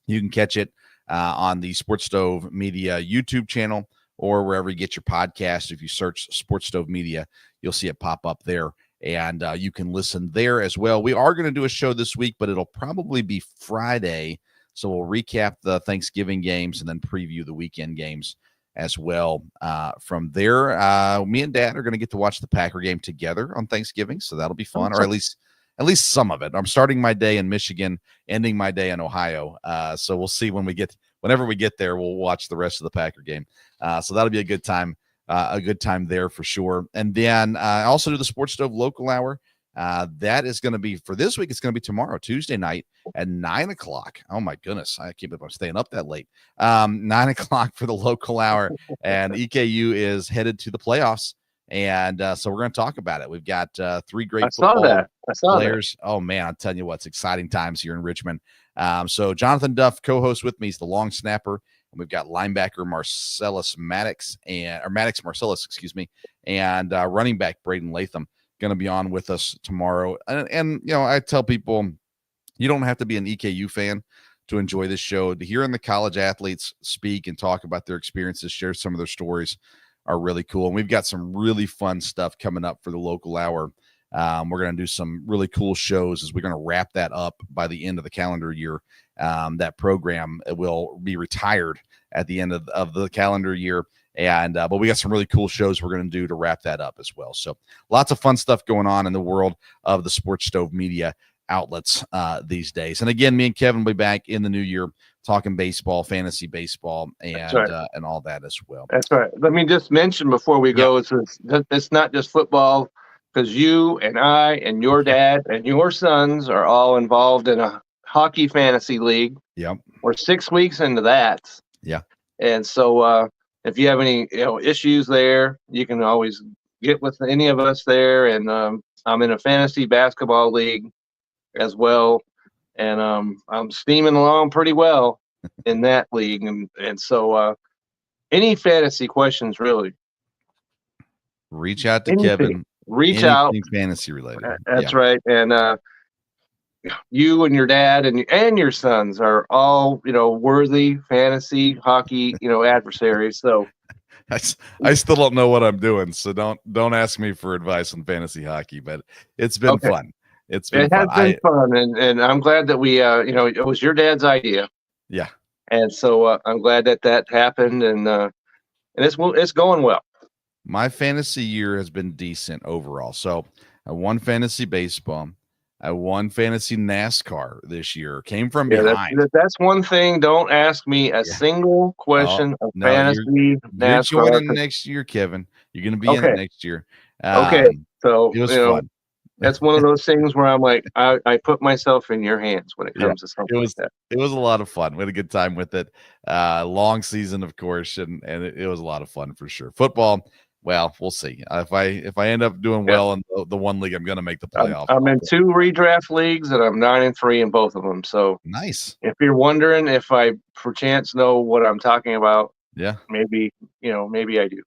You can catch it on the Sports Stove Media YouTube channel or wherever you get your podcast. If you search Sports Stove Media, you'll see it pop up there. And you can listen there as well. We are going to do a show this week, but it'll probably be Friday. So we'll recap the Thanksgiving games and then preview the weekend games as well. From there, me and Dad are going to get to watch the Packer game together on Thanksgiving. So that'll be fun, or at least some of it. I'm starting my day in Michigan, ending my day in Ohio. So we'll see whenever we get there, we'll watch the rest of the Packer game. So that'll be a good time. A good time there for sure. And then I also do the Sports Stove Local Hour. That is going to be for this week. It's going to be tomorrow, Tuesday night at 9 o'clock. Oh my goodness. I can't believe I'm staying up that late. 9 o'clock for the Local Hour, and EKU is headed to the playoffs. And so we're going to talk about it. We've got three great football players. That. Oh man, I'm telling you what, it's exciting times here in Richmond. So Jonathan Duff co-hosts with me. He's the long snapper. And we've got linebacker Marcellus, excuse me, and running back Braden Latham going to be on with us tomorrow. And I tell people, you don't have to be an EKU fan to enjoy this show. Hearing the college athletes speak and talk about their experiences, share some of their stories are really cool. And we've got some really fun stuff coming up for the Local Hour. We're going to do some really cool shows as we're going to wrap that up by the end of the calendar year. That program will be retired at the end of the calendar year. But we got some really cool shows we're going to do to wrap that up as well. So lots of fun stuff going on in the world of the Sports Stove media outlets these days. And again, me and Kevin will be back in the new year talking baseball, fantasy baseball, and all that as well. That's right. Let me just mention before we go, it's not just football, because you and I and your dad and your sons are all involved in a hockey fantasy league. Yep. We're 6 weeks into that. Yeah. And so if you have any issues there, you can always get with any of us there. And I'm in a fantasy basketball league as well. And I'm steaming along pretty well in that league. And so any fantasy questions, really. Reach out to Kevin. Reach out. Fantasy related. That's right. And you and your dad and your sons are all, worthy fantasy hockey, adversaries. So I still don't know what I'm doing. So don't ask me for advice on fantasy hockey, but it's been fun. It has been fun. And I'm glad that we, it was your dad's idea. Yeah. And so I'm glad that happened. And it's going well. My fantasy year has been decent overall. So I won fantasy baseball. I won fantasy NASCAR this year. Came from Yeah, behind. that's one thing. Don't ask me a Yeah. single Oh, question of no, fantasy you're NASCAR. joining next year, Kevin. You're going to be in it Okay, next year. okay. So, It was fun. that's one of those things where I'm like, I put myself in your hands when it Yeah, comes to something like that. it was a lot of fun. We had a good time with it. Long season, of course, and it was a lot of fun for sure. Football, well, we'll see. If I end up doing Yeah. well in the one league, I'm going to make the I'm, playoffs. I'm in 2 redraft leagues, and I'm 9-3 in both of them. So Nice. if you're wondering if I, per chance, know what I'm talking about, Yeah. maybe I do.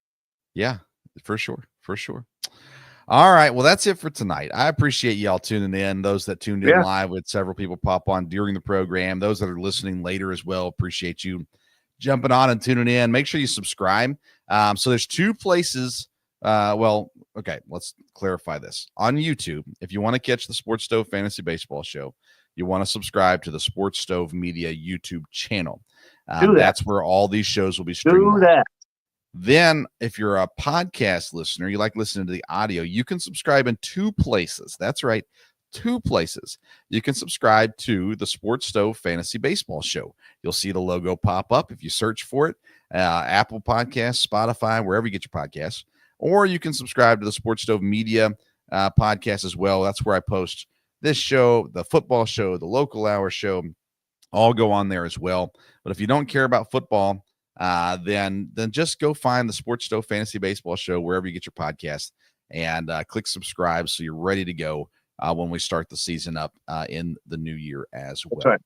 Yeah, for sure. For sure. All right. Well, that's it for tonight. I appreciate y'all tuning in. Those that tuned in Yeah. live, with several people pop on during the program. Those that are listening later as well, appreciate you jumping on and tuning in. Make sure you subscribe. So there's 2 places. Okay, let's clarify this. On YouTube, if you want to catch the Sports Stove Fantasy Baseball Show, you want to subscribe to the Sports Stove Media YouTube channel. Do that. That's where all these shows will be streamed. Do that. Then, if you're a podcast listener, you like listening to the audio, you can subscribe in 2 places. That's right, 2 places. You can subscribe to the Sports Stove Fantasy Baseball Show. You'll see the logo pop up if you search for it, Apple Podcasts, Spotify, wherever you get your podcasts. Or you can subscribe to the Sports Stove Media podcast as well. That's where I post this show, the football show, the local hour show, all go on there as well. But if you don't care about football, then just go find the Sports Stove Fantasy Baseball Show wherever you get your podcast, and click subscribe so you're ready to go when we start the season up in the new year as well. That's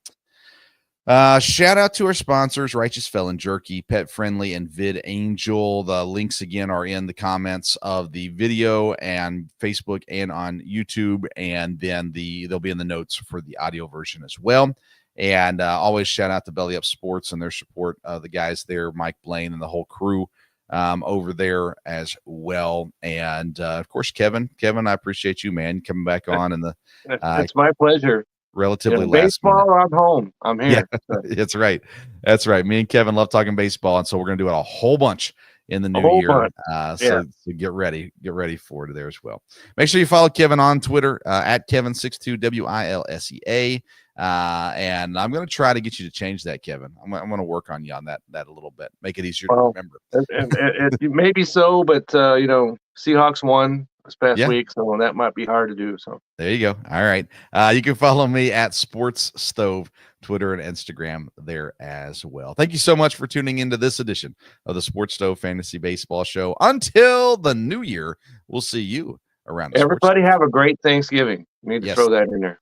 right. Shout out to our sponsors, Righteous Felon Jerky, Pet Friendly, and Vid Angel. The links again are in the comments of the video and Facebook and on YouTube, and then they'll be in the notes for the audio version as well. And always shout out to Belly Up Sports and their support of the guys there, Mike Blaine and the whole crew over there as well. And of course, Kevin, I appreciate you, man, coming back on. And It's my pleasure. Relatively last baseball, minute. I'm home. I'm here. Yeah, that's right. That's right. Me and Kevin love talking baseball, and so we're going to do it a whole bunch in the new year. So get ready for it there as well. Make sure you follow Kevin on Twitter at Kevin62WILSEA. And I'm going to try to get you to change that, Kevin. I'm going to work on you on that a little bit. Make it easier to remember. It may be so, but Seahawks won this past week, so that might be hard to do. So there you go. All right. You can follow me at Sports Stove, Twitter and Instagram there as well. Thank you so much for tuning into this edition of the Sports Stove Fantasy Baseball Show. Until the new year, we'll see you around. Everybody have a great Thanksgiving. We need to throw that in there.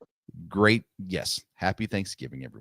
Great. Yes. Happy Thanksgiving, everyone.